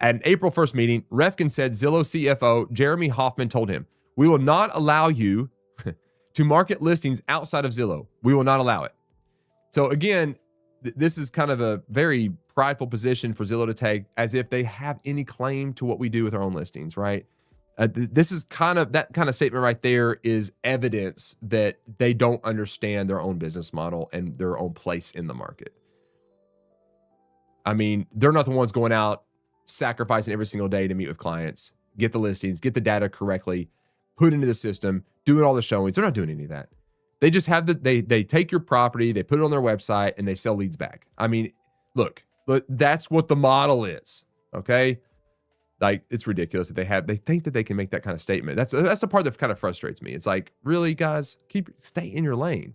S1: At an April 1st meeting, Refkin said Zillow CFO Jeremy Hoffman told him, "We will not allow you to market listings outside of Zillow. We will not allow it." So again, this is kind of a very prideful position for Zillow to take, as if they have any claim to what we do with our own listings, right? This is that kind of statement right there is evidence that they don't understand their own business model and their own place in the market. I mean, they're not the ones going out sacrificing every single day to meet with clients, get the listings, get the data correctly, put into the system, doing all the showings. They're not doing any of that. They just have they take your property, they put it on their website, and they sell leads back. I mean, look, that's what the model is. Okay, like it's ridiculous that they think that they can make that kind of statement. That's the part that kind of frustrates me. It's like, really, guys, stay in your lane.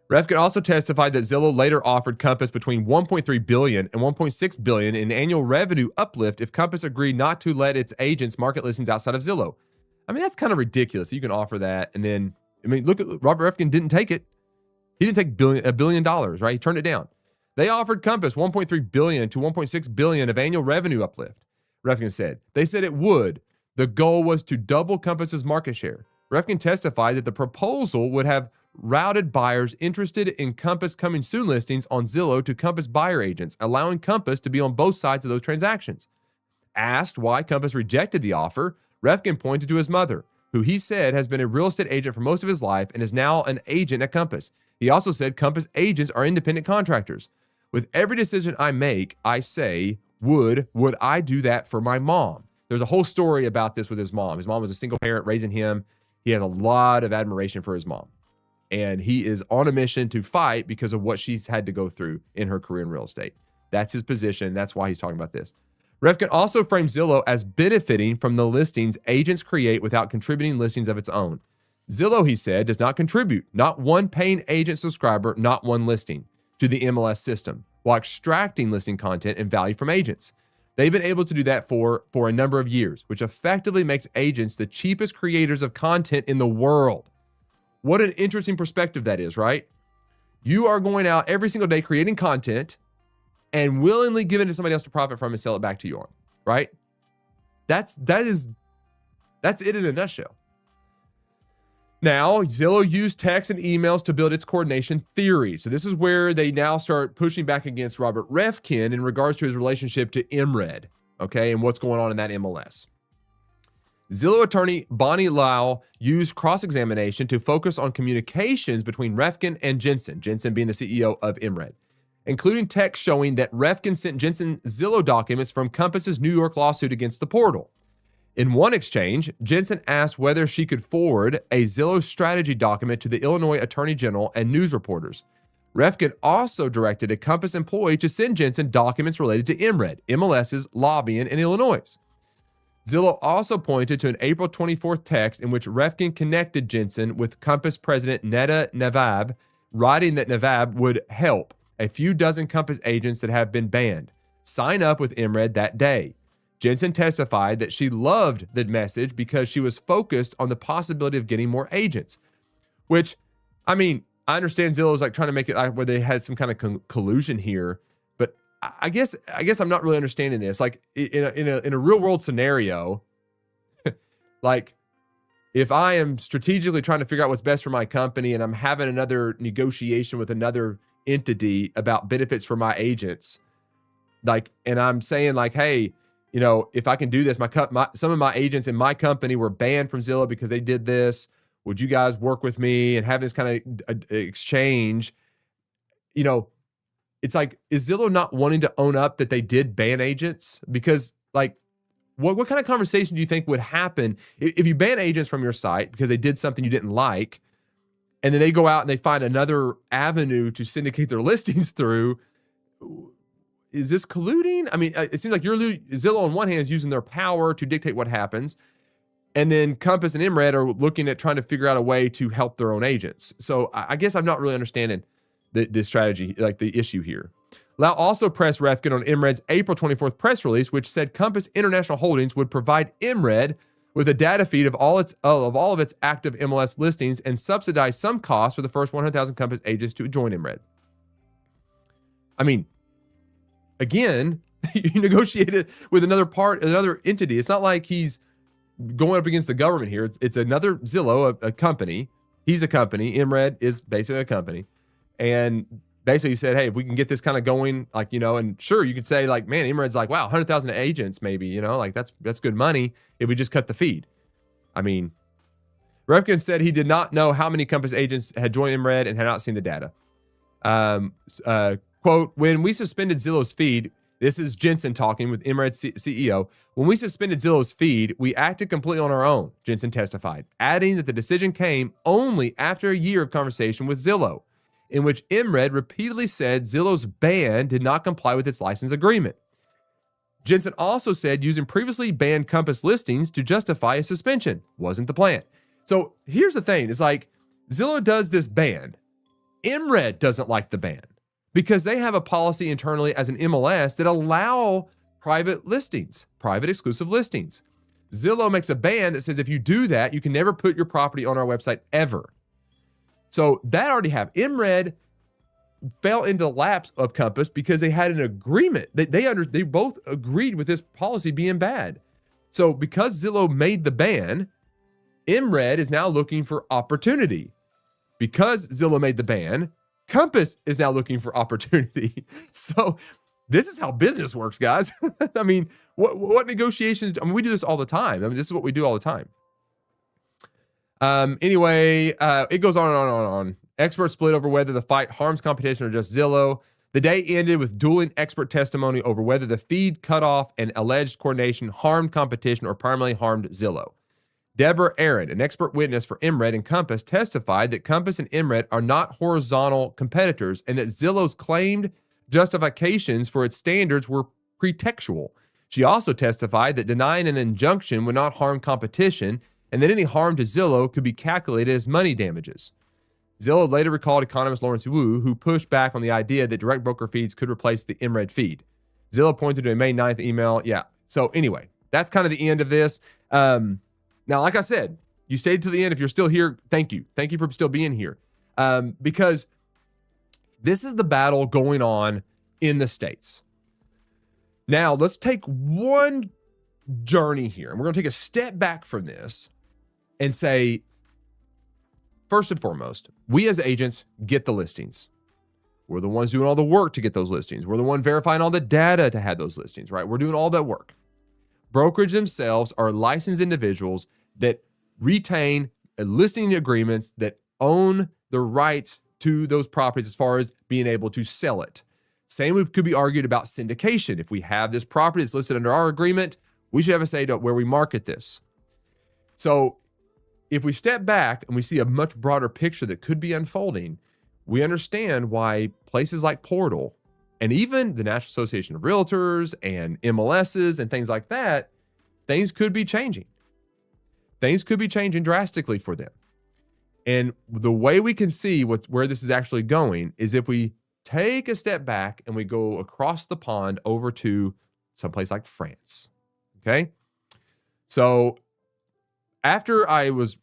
S1: Refkin also testified that Zillow later offered Compass between $1.3 billion and $1.6 billion in annual revenue uplift if Compass agreed not to let its agents market listings outside of Zillow. I mean, that's kind of ridiculous. You can offer that, and then, I mean, look at Robert Refkin didn't take it. He didn't take $1 billion, right? He turned it down. They offered Compass $1.3 billion to $1.6 billion of annual revenue uplift. Refkin said they said it would. The goal was to double Compass's market share. Refkin testified that the proposal would have routed buyers interested in Compass coming soon listings on Zillow to Compass buyer agents, allowing Compass to be on both sides of those transactions. Asked why Compass rejected the offer, Refkin pointed to his mother, who he said has been a real estate agent for most of his life and is now an agent at Compass. He also said Compass agents are independent contractors. With every decision I make, I say, would I do that for my mom? There's a whole story about this with his mom. His mom was a single parent raising him. He has a lot of admiration for his mom. And he is on a mission to fight because of what she's had to go through in her career in real estate. That's his position. That's why he's talking about this. Refkin also framed Zillow as benefiting from the listings agents create without contributing listings of its own. Zillow, he said, does not contribute, not one paying agent subscriber, not one listing, to the MLS system, while extracting listing content and value from agents. They've been able to do that for a number of years, which effectively makes agents the cheapest creators of content in the world. What an interesting perspective that is, right? You are going out every single day creating content and willingly giving it to somebody else to profit from and sell it back to you on, right? That's it in a nutshell. Now, Zillow used text and emails to build its coordination theory. So this is where they now start pushing back against Robert Refkin in regards to his relationship to MRED, okay, and what's going on in that MLS. Zillow attorney Bonnie Lau used cross-examination to focus on communications between Refkin and Jensen being the CEO of MRED, including text showing that Refkin sent Jensen Zillow documents from Compass's New York lawsuit against the portal. In one exchange, Jensen asked whether she could forward a Zillow strategy document to the Illinois Attorney General and news reporters. Refkin also directed a Compass employee to send Jensen documents related to MRED, MLS's lobbying in Illinois. Zillow also pointed to an April 24th text in which Refkin connected Jensen with Compass president Neda Navab, writing that Navab would help a few dozen Compass agents that have been banned sign up with MRED that day. Jensen testified that she loved the message because she was focused on the possibility of getting more agents. which, I mean, I understand Zillow's like trying to make it like where they had some kind of collusion here, but I guess I'm not really understanding this. Like in a real world scenario, like if I am strategically trying to figure out what's best for my company and I'm having another negotiation with another entity about benefits for my agents, like, and I'm saying like, hey, you know, if I can do this, some of my agents in my company were banned from Zillow because they did this. Would you guys work with me and have this kind of exchange? You know, it's like, is Zillow not wanting to own up that they did ban agents? Because like, what kind of conversation do you think would happen if you ban agents from your site because they did something you didn't like, and then they go out and they find another avenue to syndicate their listings through? Is this colluding? I mean, it seems like Zillow on one hand is using their power to dictate what happens, and then Compass and MRED are looking at trying to figure out a way to help their own agents. So I guess I'm not really understanding the strategy, like the issue here. Lau also pressed Refkin on MRED's April 24th press release, which said Compass International Holdings would provide MRED with a data feed of all of its active MLS listings and subsidize some costs for the first 100,000 Compass agents to join MRED. I mean, again, you negotiated with another entity. It's not like he's going up against the government here. It's another Zillow, a company. He's a company. MRED is basically a company. And basically he said, hey, if we can get this kind of going, like, you know, and sure, you could say like, man, MRED's like, wow, 100,000 agents maybe, you know, like that's good money if we just cut the feed. I mean, Refkin said he did not know how many Compass agents had joined MRED and had not seen the data. Quote, when we suspended Zillow's feed, this is Jensen talking with MRED's CEO. When we suspended Zillow's feed, we acted completely on our own, Jensen testified, adding that the decision came only after a year of conversation with Zillow, in which MRED repeatedly said Zillow's ban did not comply with its license agreement. Jensen also said using previously banned Compass listings to justify a suspension wasn't the plan. So here's the thing. It's like Zillow does this ban. MRED doesn't like the ban because they have a policy internally as an MLS that allow private listings, private exclusive listings. Zillow makes a ban that says if you do that, you can never put your property on our website ever. So that already happened. MRED fell into the laps of Compass because they had an agreement. They both agreed with this policy being bad. So because Zillow made the ban, MRED is now looking for opportunity. Because Zillow made the ban, Compass is now looking for opportunity. So this is how business works, guys. I mean, what negotiations? I mean, we do this all the time. I mean, this is what we do all the time. Anyway, it goes on and on and on. Experts split over whether the fight harms competition or just Zillow. The day ended with dueling expert testimony over whether the feed cutoff and alleged coordination harmed competition or primarily harmed Zillow. Deborah Aaron, an expert witness for MRED and Compass, testified that Compass and MRED are not horizontal competitors and that Zillow's claimed justifications for its standards were pretextual. She also testified that denying an injunction would not harm competition and that any harm to Zillow could be calculated as money damages. Zillow later recalled economist Lawrence Wu, who pushed back on the idea that direct broker feeds could replace the MRED feed. Zillow pointed to a May 9th email. Yeah. So anyway, that's kind of the end of this. Now, like I said, you stayed to the end. If you're still here, thank you. Thank you for still being here. Because this is the battle going on in the States. Now, let's take one journey here. And we're going to take a step back from this and say, first and foremost, we as agents get the listings. We're the ones doing all the work to get those listings. We're the one verifying all the data to have those listings, right? We're doing all that work. Brokerage themselves are licensed individuals that retain listing agreements that own the rights to those properties as far as being able to sell it. Same could be argued about syndication. If we have this property that's listed under our agreement, we should have a say to where we market this. So if we step back and we see a much broader picture that could be unfolding, we understand why places like Portal and even the National Association of Realtors and MLSs and things like that, things could be changing. Things could be changing drastically for them. And the way we can see where this is actually going is if we take a step back and we go across the pond over to someplace like France. Okay? So after I was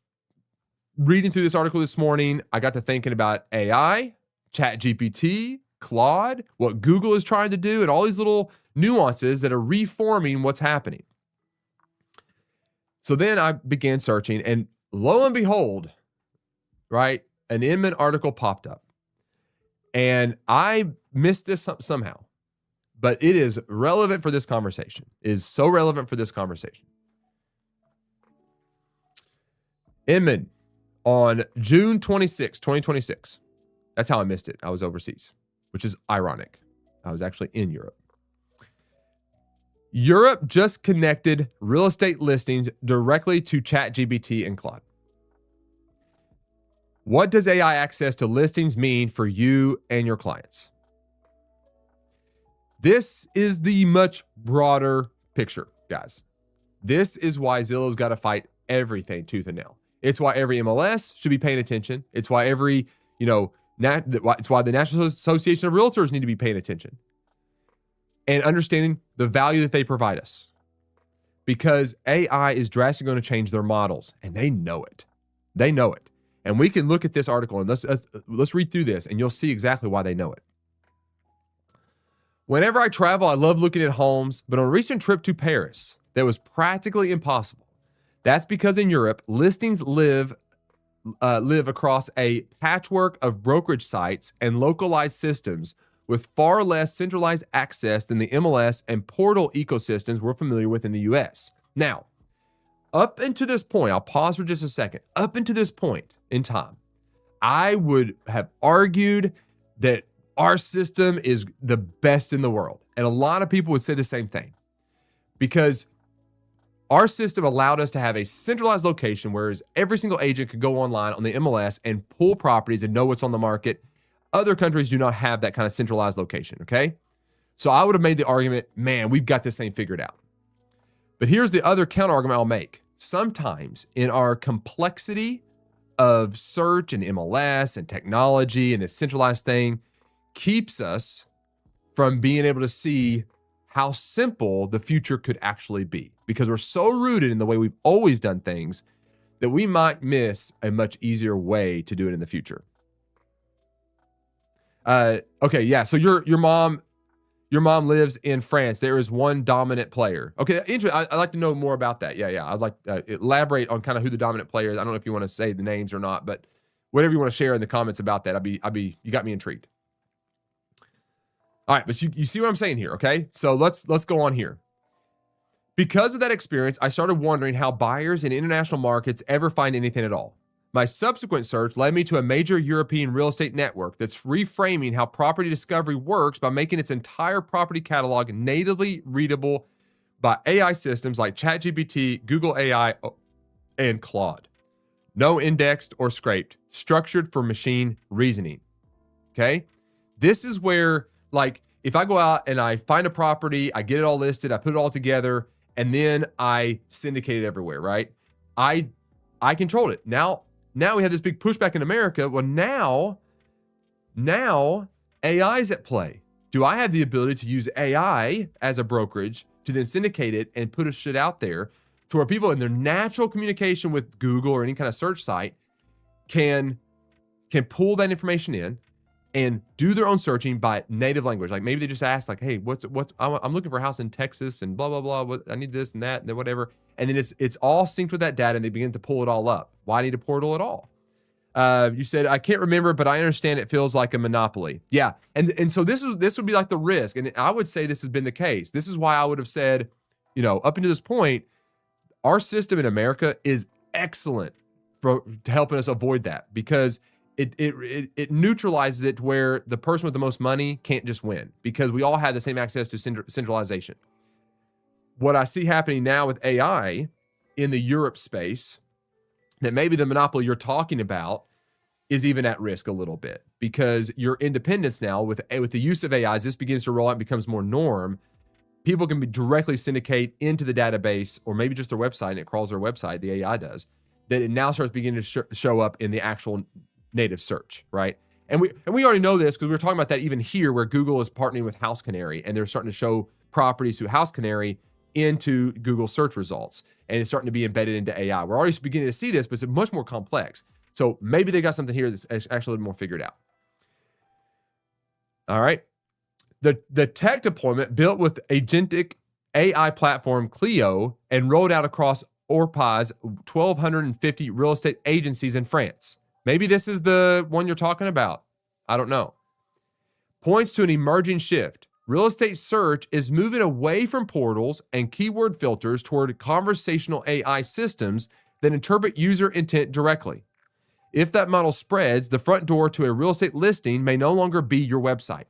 S1: reading through this article this morning, I got to thinking about AI, ChatGPT, Claude, what Google is trying to do, and all these little nuances that are reforming what's happening. So then I began searching, and lo and behold, right, an Inman article popped up. And I missed this somehow, but it is relevant for this conversation. It is so relevant for this conversation. Inman on June 26, 2026. That's how I missed it. I was overseas, which is ironic. I was actually in Europe. Europe just connected real estate listings directly to ChatGPT and Claude. What does AI access to listings mean for you and your clients? This is the much broader picture, guys. This is why Zillow's got to fight everything tooth and nail. It's why every MLS should be paying attention. It's why it's why the National Association of Realtors need to be paying attention and understanding the value that they provide us, because AI is drastically going to change their models, and they know it. They know it. And we can look at this article and let's read through this, and you'll see exactly why they know it. Whenever I travel, I love looking at homes, but on a recent trip to Paris, that was practically impossible. That's because in Europe, listings live across a patchwork of brokerage sites and localized systems with far less centralized access than the MLS and portal ecosystems we're familiar with in the US. Now, up until this point, I'll pause for just a second. Up until this point in time, I would have argued that our system is the best in the world. And a lot of people would say the same thing, because our system allowed us to have a centralized location, whereas every single agent could go online on the MLS and pull properties and know what's on the market. Other countries do not have that kind of centralized location, okay? So I would have made the argument, man, we've got this thing figured out. But here's the other counter argument I'll make. Sometimes in our complexity of search and MLS and technology and this centralized thing keeps us from being able to see how simple the future could actually be, because we're so rooted in the way we've always done things that we might miss a much easier way to do it in the future. Okay, yeah. So your mom lives in France. There is one dominant player. Okay, interesting. I'd like to know more about that. Yeah. I'd like elaborate on kind of who the dominant player is. I don't know if you want to say the names or not, but whatever you want to share in the comments about that, you got me intrigued. All right, but you see what I'm saying here, okay? So let's go on here. Because of that experience, I started wondering how buyers in international markets ever find anything at all. My subsequent search led me to a major European real estate network that's reframing how property discovery works by making its entire property catalog natively readable by AI systems like ChatGPT, Google AI, and Claude. No indexed or scraped, structured for machine reasoning, okay? This is where, like, if I go out and I find a property, I get it all listed, I put it all together, and then I syndicate it everywhere, right? I controlled it. Now we have this big pushback in America. Well, now AI is at play. Do I have the ability to use AI as a brokerage to then syndicate it and put a shit out there to where people in their natural communication with Google or any kind of search site can pull that information in and do their own searching by native language? Like maybe they just ask, like, hey, I'm looking for a house in Texas and blah, blah, blah. I need this and that and then whatever. And then it's all synced with that data and they begin to pull it all up. Why need a portal at all? You said, I can't remember, but I understand it feels like a monopoly. Yeah. And so this would be like the risk. And I would say this has been the case. This is why I would have said, up until this point, our system in America is excellent for helping us avoid that, because it neutralizes it to where the person with the most money can't just win, because we all have the same access to centralization. What I see happening now with AI in the Europe space, that maybe the monopoly you're talking about is even at risk a little bit, because your independence now with the use of AI, as this begins to roll out and becomes more norm, people can be directly syndicate into the database, or maybe just their website, and it crawls their website, the AI does, that it now starts beginning to show up in the actual native search, right? And we already know this because we were talking about that even here, where Google is partnering with House Canary, and they're starting to show properties through House Canary into Google search results, and it's starting to be embedded into AI. We're already beginning to see this, but it's much more complex. So maybe they got something here that's actually a little more figured out. All right. The tech deployment built with agentic AI platform Clio and rolled out across Orpai's 1,250 real estate agencies in France. Maybe this is the one you're talking about. I don't know. Points to an emerging shift. Real estate search is moving away from portals and keyword filters toward conversational AI systems that interpret user intent directly. If that model spreads, the front door to a real estate listing may no longer be your website,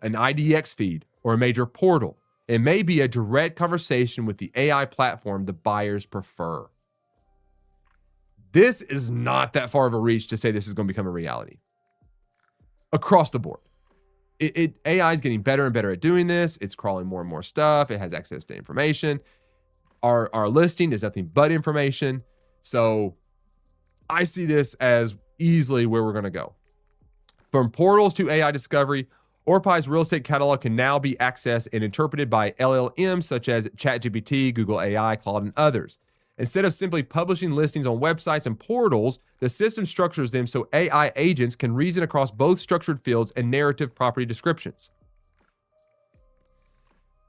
S1: an IDX feed, or a major portal. It may be a direct conversation with the AI platform the buyers prefer. This is not that far of a reach to say this is going to become a reality. Across the board. AI is getting better and better at doing this. It's crawling more and more stuff. It has access to information. Our listing is nothing but information. So I see this as easily where we're going to go. From portals to AI discovery, Orpai's real estate catalog can now be accessed and interpreted by LLMs such as ChatGPT, Google AI, Claude, and others. Instead of simply publishing listings on websites and portals, the system structures them so AI agents can reason across both structured fields and narrative property descriptions.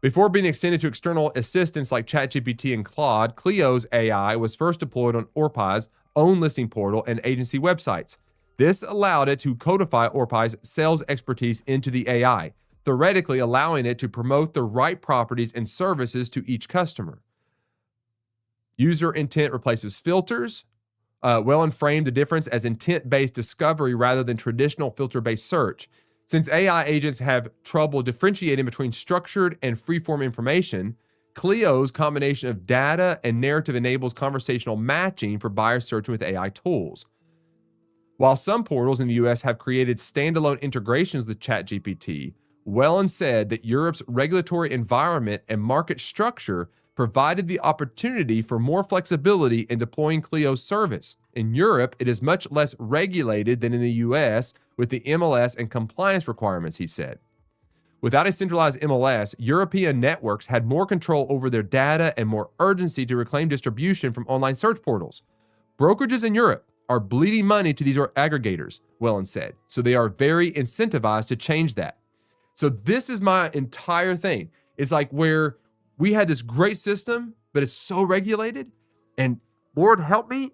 S1: Before being extended to external assistants like ChatGPT and Claude, Clio's AI was first deployed on Orpai's own listing portal and agency websites. This allowed it to codify Orpai's sales expertise into the AI, theoretically allowing it to promote the right properties and services to each customer. User intent replaces filters. Wellen framed the difference as intent-based discovery rather than traditional filter-based search. Since AI agents have trouble differentiating between structured and free-form information, Clio's combination of data and narrative enables conversational matching for buyers searching with AI tools. While some portals in the US have created standalone integrations with ChatGPT, Wellen said that Europe's regulatory environment and market structure provided the opportunity for more flexibility in deploying Clio's service. In Europe, it is much less regulated than in the US with the MLS and compliance requirements, he said. Without a centralized MLS, European networks had more control over their data and more urgency to reclaim distribution from online search portals. Brokerages in Europe are bleeding money to these aggregators, Wellen said, so they are very incentivized to change that. So this is my entire thing. It's like where we had this great system, but it's so regulated, and Lord help me,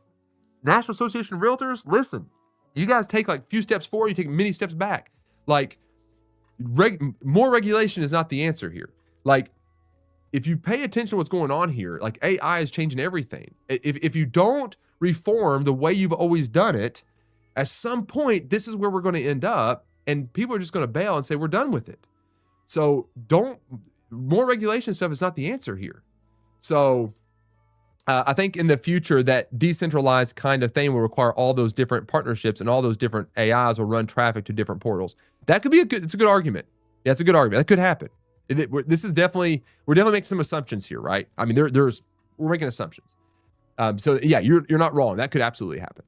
S1: National Association of Realtors, listen, you guys take like a few steps forward, you take many steps back. Like, more regulation is not the answer here. Like, if you pay attention to what's going on here, like AI is changing everything. If you don't reform the way you've always done it, at some point, this is where we're going to end up, and people are just going to bail and say, we're done with it. So more regulation stuff is not the answer here. So I think in the future, that decentralized kind of thing will require all those different partnerships, and all those different AIs will run traffic to different portals. That could be it's a good argument. Yeah, it's a good argument. That could happen. We're definitely making some assumptions here, right? I mean, we're making assumptions. So yeah, you're not wrong. That could absolutely happen.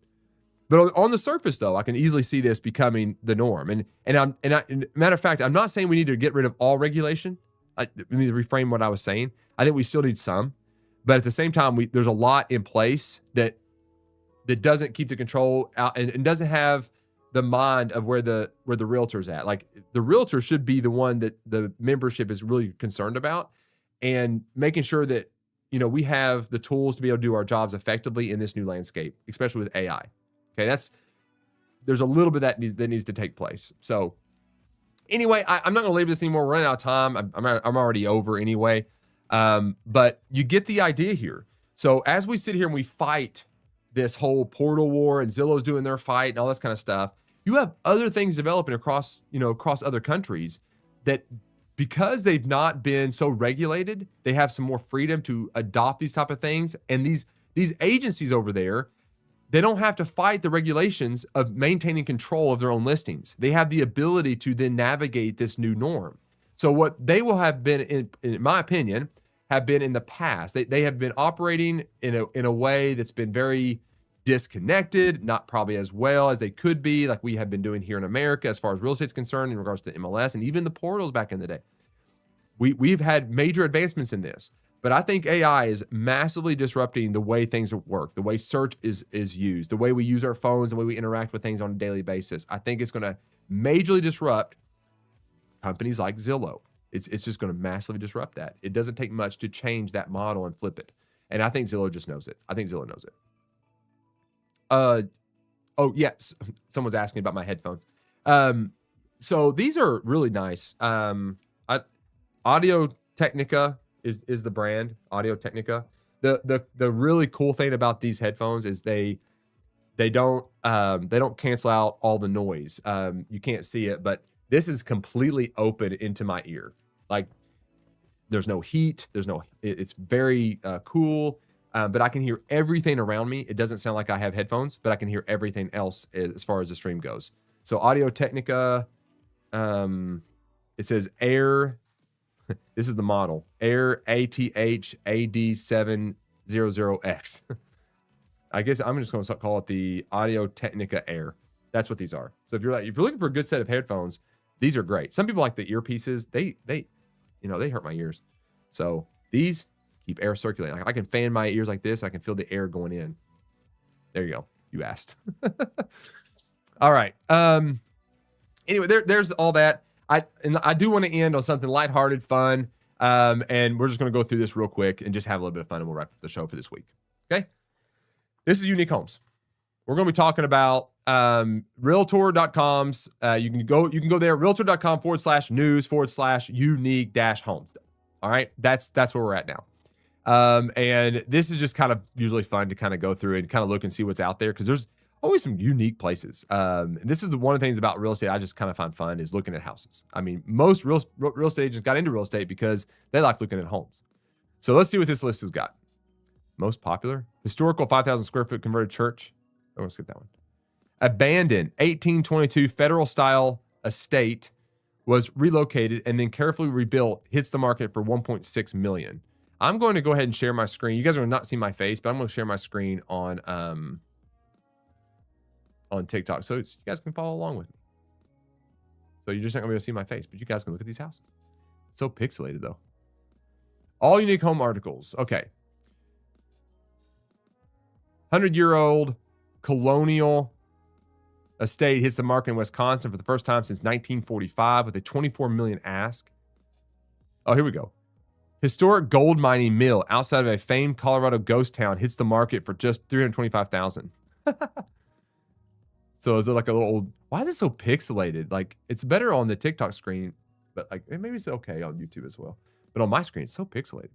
S1: But on the surface, though, I can easily see this becoming the norm. And matter of fact, I'm not saying we need to get rid of all regulation. Let me reframe what I was saying. I think we still need some, but at the same time, there's a lot in place that doesn't keep the control out and doesn't have the mind of where the realtor's at. Like, the realtor should be the one that the membership is really concerned about, and making sure that, we have the tools to be able to do our jobs effectively in this new landscape, especially with AI. Okay, there's a little bit that needs to take place. So anyway, I'm not going to labor this anymore. We're running out of time. I'm already over anyway. But you get the idea here. So as we sit here and we fight this whole portal war, and Zillow's doing their fight and all this kind of stuff, you have other things developing across other countries that, because they've not been so regulated, they have some more freedom to adopt these type of things. And these agencies over there, they don't have to fight the regulations of maintaining control of their own listings. They have the ability to then navigate this new norm. So what they will have been, in my opinion, have been in the past, they have been operating in a way that's been very disconnected, not probably as well as they could be, like we have been doing here in America as far as real estate's concerned in regards to MLS and even the portals back in the day. We've had major advancements in this, But I think AI is massively disrupting the way things work, the way search is used, the way we use our phones, the way we interact with things on a daily basis. I think it's going to majorly disrupt companies like Zillow. It's just going to massively disrupt that. It doesn't take much to change that model and flip it. And I think Zillow just knows it. I think Zillow knows it. Oh, yes. Someone's asking about my headphones. So these are really nice. Audio Technica is the brand, Audio Technica. The really cool thing about these headphones is they don't cancel out all the noise. You can't see it, but this is completely open into my ear. Like there's no heat, it's very cool. But I can hear everything around me. It doesn't sound like I have headphones, but I can hear everything else as far as the stream goes. So Audio Technica, it says Air. This is the model, Air ATH-AD700X. I guess I'm just going to call it the Audio Technica Air. That's what these are. So if you're looking for a good set of headphones, these are great. Some people like the earpieces. They hurt my ears. So these keep air circulating. I can fan my ears like this. I can feel the air going in. There you go. You asked. All right. Anyway, there's all that. I do want to end on something lighthearted, fun. And we're just going to go through this real quick and just have a little bit of fun, and we'll wrap up the show for this week. Okay. This is Unique Homes. We're going to be talking about realtor.com's. You can go there, realtor.com/news/unique-homes. All right. That's where we're at now. And this is just kind of usually fun to kind of go through and kind of look and see what's out there, because there's always some unique places. And this is one of the things about real estate I just kind of find fun is looking at houses. I mean, most real estate agents got into real estate because they like looking at homes. So let's see what this list has got. Most popular, historical 5,000 square foot converted church. Oh, let's get that one. Abandoned 1822 federal style estate was relocated and then carefully rebuilt, hits the market for 1.6 million. I'm going to go ahead and share my screen. You guys are not seeing my face, but I'm going to share my screen on TikTok so you guys can follow along with me. So you're just not going to be able to see my face, but you guys can look at these houses. So pixelated though. All unique home articles. Okay. 100-year-old colonial estate hits the market in Wisconsin for the first time since 1945 with a 24 million ask. Oh, here we go. Historic gold mining mill outside of a famed Colorado ghost town hits the market for just $325,000. So is it like a little old? Why is it so pixelated? Like it's better on the TikTok screen, but like maybe it's okay on YouTube as well. But on my screen, it's so pixelated.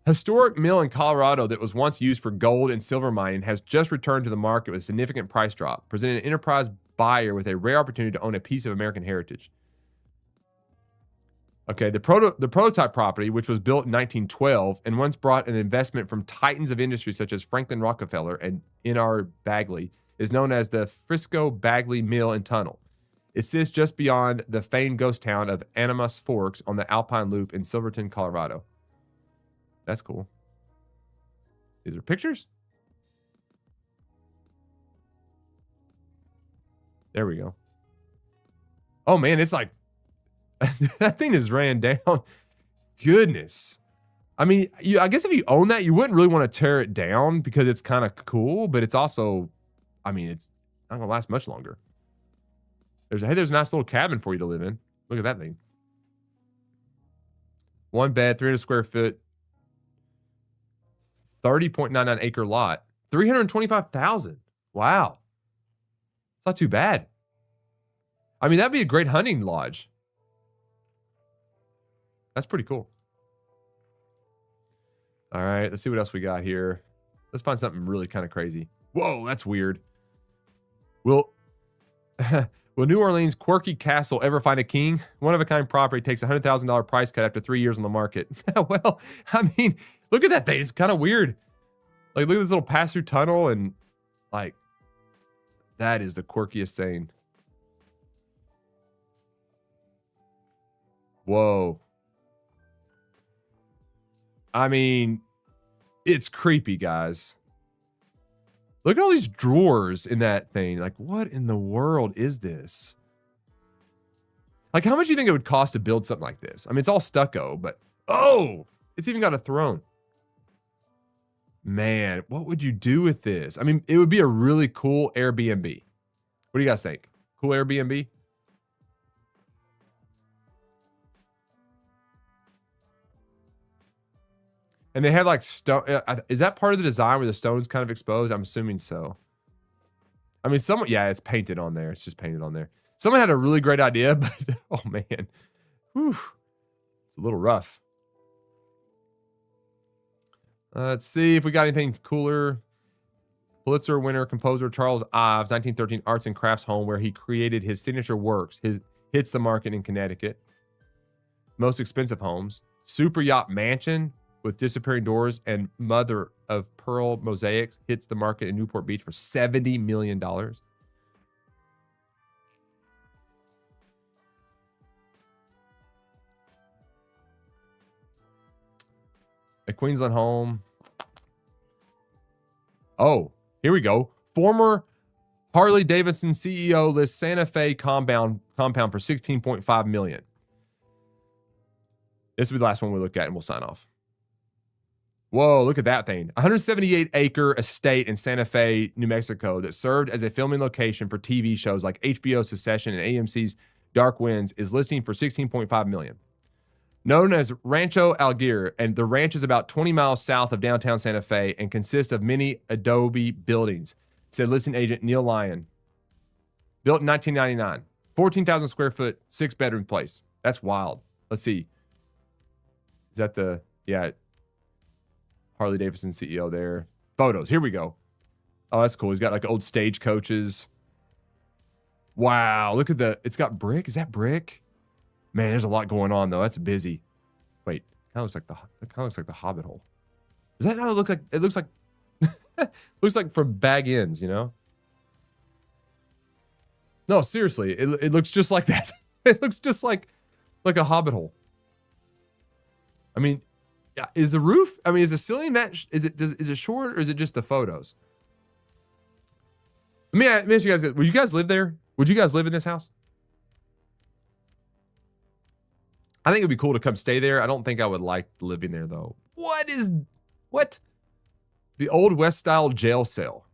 S1: Historic mill in Colorado that was once used for gold and silver mining has just returned to the market with a significant price drop, presenting an enterprise buyer with a rare opportunity to own a piece of American heritage. Okay, the prototype property, which was built in 1912 and once brought an investment from titans of industry such as Franklin Rockefeller and N.R. Bagley, is known as the Frisco Bagley Mill and Tunnel. It sits just beyond the famed ghost town of Animas Forks on the Alpine Loop in Silverton, Colorado. That's cool. These are pictures. There we go. Oh man, it's like that thing is ran down. Goodness. I mean, I guess if you own that, you wouldn't really want to tear it down because it's kind of cool, but it's also, I mean, it's not gonna last much longer. There's a nice little cabin for you to live in. Look at that thing. 1 bed, 300 square foot, 30.99 acre lot, 325,000. Wow. It's not too bad. I mean, that'd be a great hunting lodge. That's pretty cool. All right, let's see what else we got here. Let's find something really kind of crazy. Whoa, that's weird. Will New Orleans quirky castle ever find a king? One-of-a-kind property takes a $100,000 price cut after 3 years on the market. Well, I mean, look at that thing. It's kind of weird. Like, look at this little pass-through tunnel, and like, that is the quirkiest thing. Whoa. I mean, it's creepy, guys. Look at all these drawers in that thing. Like, what in the world is this? Like, how much do you think it would cost to build something like this? I mean, it's all stucco, but oh, It's even got a throne. Man, what would you do with this? I mean, it would be a really cool Airbnb. What do you guys think? Cool Airbnb? And they have like stone. Is that part of the design where the stone's kind of exposed? I'm assuming so. I mean, yeah, it's painted on there. It's just painted on there. Someone had a really great idea, but oh man, whew, it's a little rough. Let's see if we got anything cooler. Pulitzer winner composer Charles Ives, 1913 arts and crafts home where he created his signature works. Hits the market in Connecticut. Most expensive homes. Super yacht mansion with disappearing doors and mother of pearl mosaics hits the market in Newport Beach for $70 million. A Queensland home. Oh, here we go. Former Harley Davidson CEO lists Santa Fe compound for $16.5 million. This will be the last one we look at and we'll sign off. Whoa, look at that thing. 178-acre estate in Santa Fe, New Mexico that served as a filming location for TV shows like HBO's Succession and AMC's Dark Winds is listing for $16.5 million. Known as Rancho Alguer, and the ranch is about 20 miles south of downtown Santa Fe and consists of many adobe buildings, said listing agent Neil Lyon. Built in 1999. 14,000 square foot, 6-bedroom place. That's wild. Let's see. Is that the, yeah, Harley Davidson CEO there. Photos. Here we go. Oh, that's cool. He's got like old stagecoaches. Wow. Look at it's got brick. Is that brick? Man, there's a lot going on though. That's busy. Wait, kind of looks like the Hobbit hole. Is that how it look like? It looks like looks like from Bag Ends, you know? No, seriously, it looks just like that. It looks just like a Hobbit hole. I mean, is the roof? I mean, is the ceiling that? Is it short or is it just the photos? Let me ask you guys. Would you guys live there? Would you guys live in this house? I think it'd be cool to come stay there. I don't think I would like living there though. What? The old West style jail cell.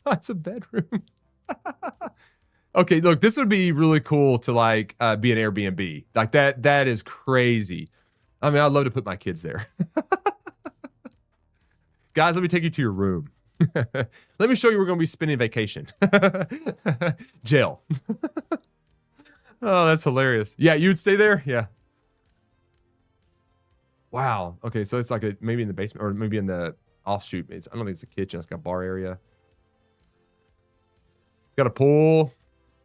S1: That's a bedroom. Okay, look, this would be really cool to like be an Airbnb. Like that is crazy. I mean, I'd love to put my kids there. Guys, let me take you to your room. Let me show you where we're going to be spending vacation. Jail. Oh, that's hilarious. Yeah, you would stay there? Yeah. Wow. Okay, so it's like maybe in the basement or maybe in the offshoot. I don't think it's a kitchen. It's got a bar area. Got a pool.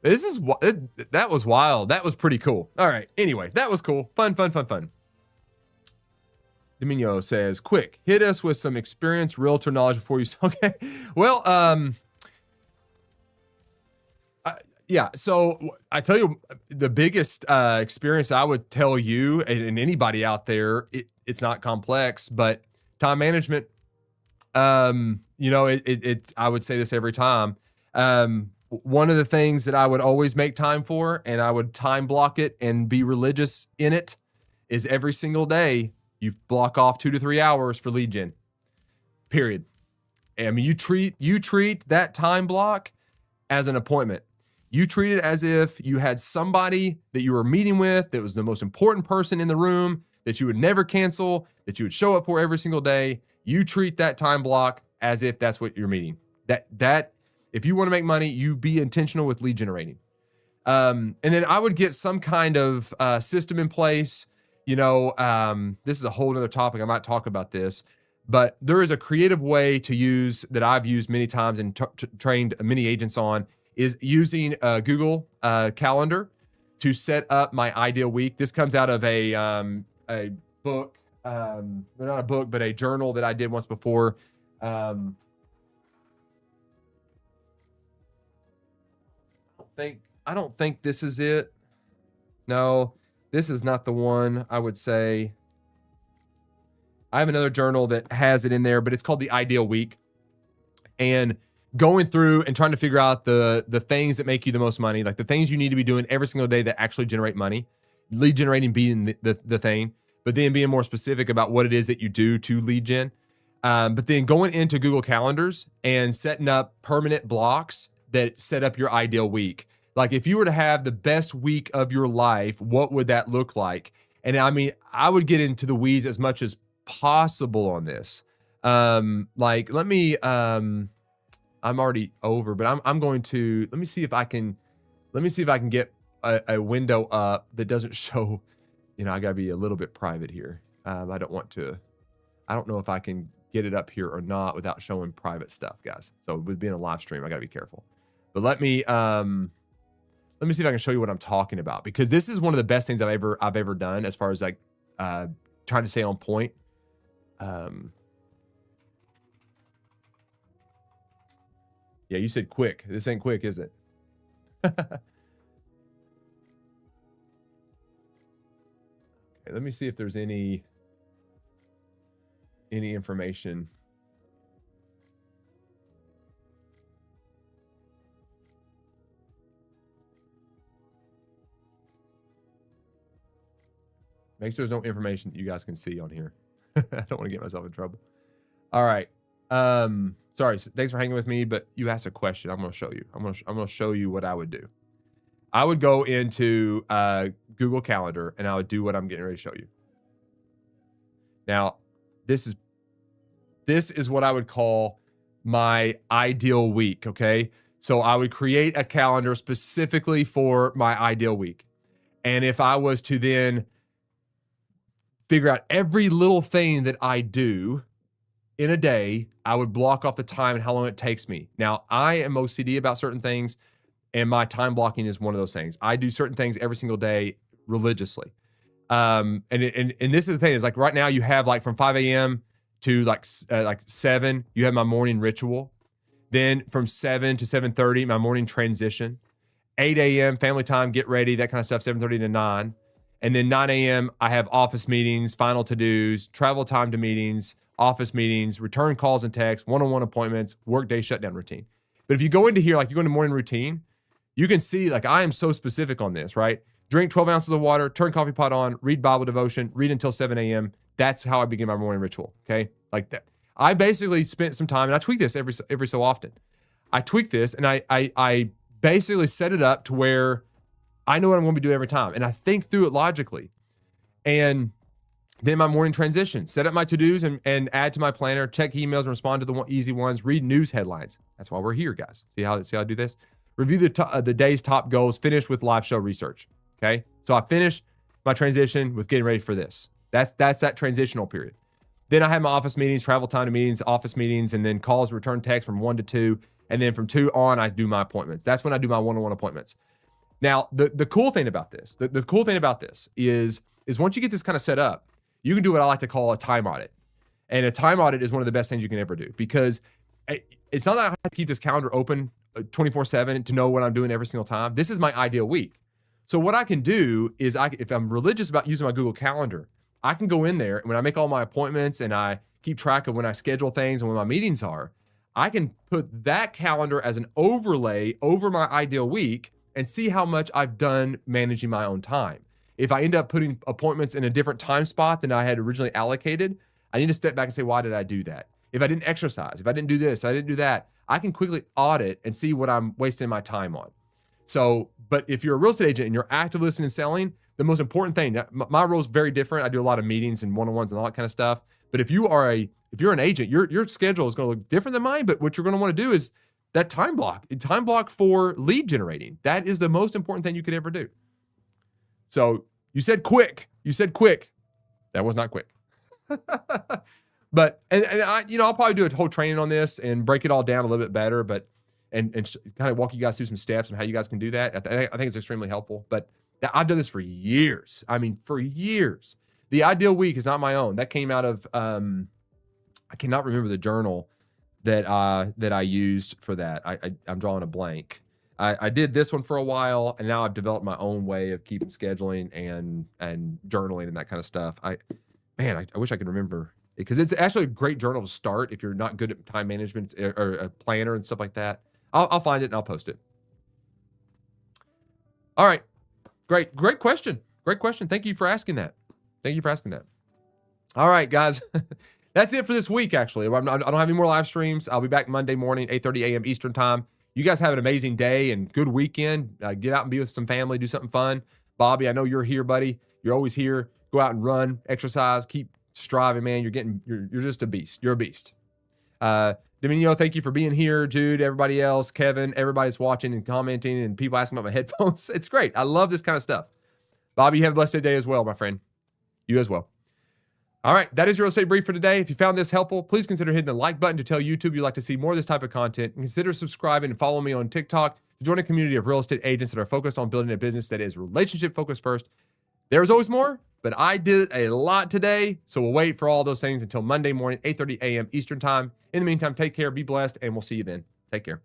S1: That was wild. That was pretty cool. All right. Anyway, that was cool. Fun. Domino says, quick, hit us with some experienced realtor knowledge before you. Okay. Well, yeah. So I tell you, the biggest experience I would tell you and anybody out there, it's not complex, but time management. You know, I would say this every time. One of the things that I would always make time for, and I would time block it and be religious in it, is every single day you block off 2 to 3 hours for lead gen. Period. I mean, you treat that time block as an appointment. You treat it as if you had somebody that you were meeting with that was the most important person in the room that you would never cancel, that you would show up for every single day. You treat that time block as if that's what you're meeting. That if you want to make money, you be intentional with lead generating. And then I would get some kind of system in place. You know, this is a whole other topic. I might talk about this, but there is a creative way to use that I've used many times and trained many agents on, is using Google Calendar to set up my ideal week. This comes out of a book, not a book, but a journal that I did once before. I don't think this is it. No, this is not the one. I would say I have another journal that has it in there, but it's called the Ideal Week. And going through and trying to figure out the things that make you the most money, like the things you need to be doing every single day that actually generate money, lead generating being the thing. but then being more specific about what it is that you do to lead gen. But then going into Google Calendars and setting up permanent blocks that set up your ideal week. Like if you were to have the best week of your life, what would that look like? And I mean, I would get into the weeds as much as possible on this. Like let me, I'm already over, but I'm going to, let me see if I can get a window up that doesn't show, you know, I gotta be a little bit private here. I don't know if I can get it up here or not without showing private stuff, guys. So with being a live stream, I gotta be careful. But let me see if I can show you what I'm talking about, because this is one of the best things I've ever done as far as like trying to stay on point. Yeah, you said quick. This ain't quick, is it? Okay, let me see if there's any information. Make sure there's no information that you guys can see on here. I don't want to get myself in trouble. All right. Sorry, thanks for hanging with me, but you asked a question. I'm going to show you. I'm going to show you what I would do. I would go into Google Calendar and I would do what I'm getting ready to show you. Now, this is what I would call my ideal week, okay? So I would create a calendar specifically for my ideal week. And if I was to then figure out every little thing that I do in a day, I would block off the time and how long it takes me. Now, I am OCD about certain things, and my time blocking is one of those things. I do certain things every single day religiously. And this is the thing, is like right now you have like from 5 a.m. to like 7, you have my morning ritual. Then from 7 to 7:30, my morning transition. 8 a.m. family time, get ready, that kind of stuff, 7:30 to 9. And then 9 a.m. I have office meetings, final to-dos, travel time to meetings, office meetings, return calls and texts, one-on-one appointments, workday shutdown routine. But if you go into here, like you go into morning routine, you can see like I am so specific on this, right? Drink 12 ounces of water, turn coffee pot on, read Bible devotion, read until 7 a.m. That's how I begin my morning ritual, okay? Like that. I basically spent some time, and I tweak this every so often. I tweak this, and I basically set it up to where I know what I'm going to be doing every time, and I think through it logically. And then my morning transition, set up my to-dos and add to my planner, check emails and respond to the easy ones, read news headlines. That's why we're here, guys. See how I do this? Review the day's top goals, finish with live show research, okay? So I finish my transition with getting ready for this. That's that transitional period. Then I have my office meetings, travel time to meetings, office meetings, and then calls, return text from 1 to 2. And then from 2 on, I do my appointments. That's when I do my one-on-one appointments. Now, the cool thing about this, the cool thing about this is once you get this kind of set up, you can do what I like to call a time audit. And a time audit is one of the best things you can ever do, because it's not that I have to keep this calendar open 24/7 to know what I'm doing every single time. This is my ideal week. So what I can do is if I'm religious about using my Google Calendar, I can go in there, and when I make all my appointments and I keep track of when I schedule things and when my meetings are, I can put that calendar as an overlay over my ideal week and see how much I've done managing my own time. If I end up putting appointments in a different time spot than I had originally allocated, I need to step back and say, why did I do that? If I didn't exercise, if I didn't do this, I didn't do that, I can quickly audit and see what I'm wasting my time on. So, but if you're a real estate agent and you're active listening and selling, the most important thing, my role is very different. I do a lot of meetings and one-on-ones and all that kind of stuff. But if you're an agent, your schedule is going to look different than mine. But what you're going to want to do is that time block for lead generating. That is the most important thing you could ever do. So you said quick. That was not quick. But and I, I'll probably do a whole training on this and break it all down a little bit better. But and kind of walk you guys through some steps on how you guys can do that. I think it's extremely helpful. But I've done this for years. I mean, for years. The ideal week is not my own. That came out of I cannot remember the journal that I used for that. I'm drawing a blank. I did this one for a while, and now I've developed my own way of keeping scheduling and journaling and that kind of stuff. I wish I could remember, because it's actually a great journal to start if you're not good at time management or a planner and stuff like that. I'll find it and I'll post it. All right. Great question. Thank you for asking that. Thank you for asking that. All right, guys. That's it for this week, actually. I don't have any more live streams. I'll be back Monday morning, 8:30 a.m. Eastern time. You guys have an amazing day and good weekend. Get out and be with some family. Do something fun. Bobby, I know you're here, buddy. You're always here. Go out and run, exercise, keep striving, man. You're just a beast. You're a beast. Domino, thank you for being here. Jude, everybody else, Kevin, everybody's watching and commenting and people asking about my headphones. It's great. I love this kind of stuff. Bobby, you have a blessed day as well, my friend. You as well. All right, that is your real estate brief for today. If you found this helpful, please consider hitting the like button to tell YouTube you'd like to see more of this type of content, and consider subscribing and follow me on TikTok to join a community of real estate agents that are focused on building a business that is relationship focused first. There's always more, but I did a lot today, so we'll wait for all those things until Monday morning, 8:30 a.m. Eastern time. In the meantime, take care, be blessed, and we'll see you then. Take care.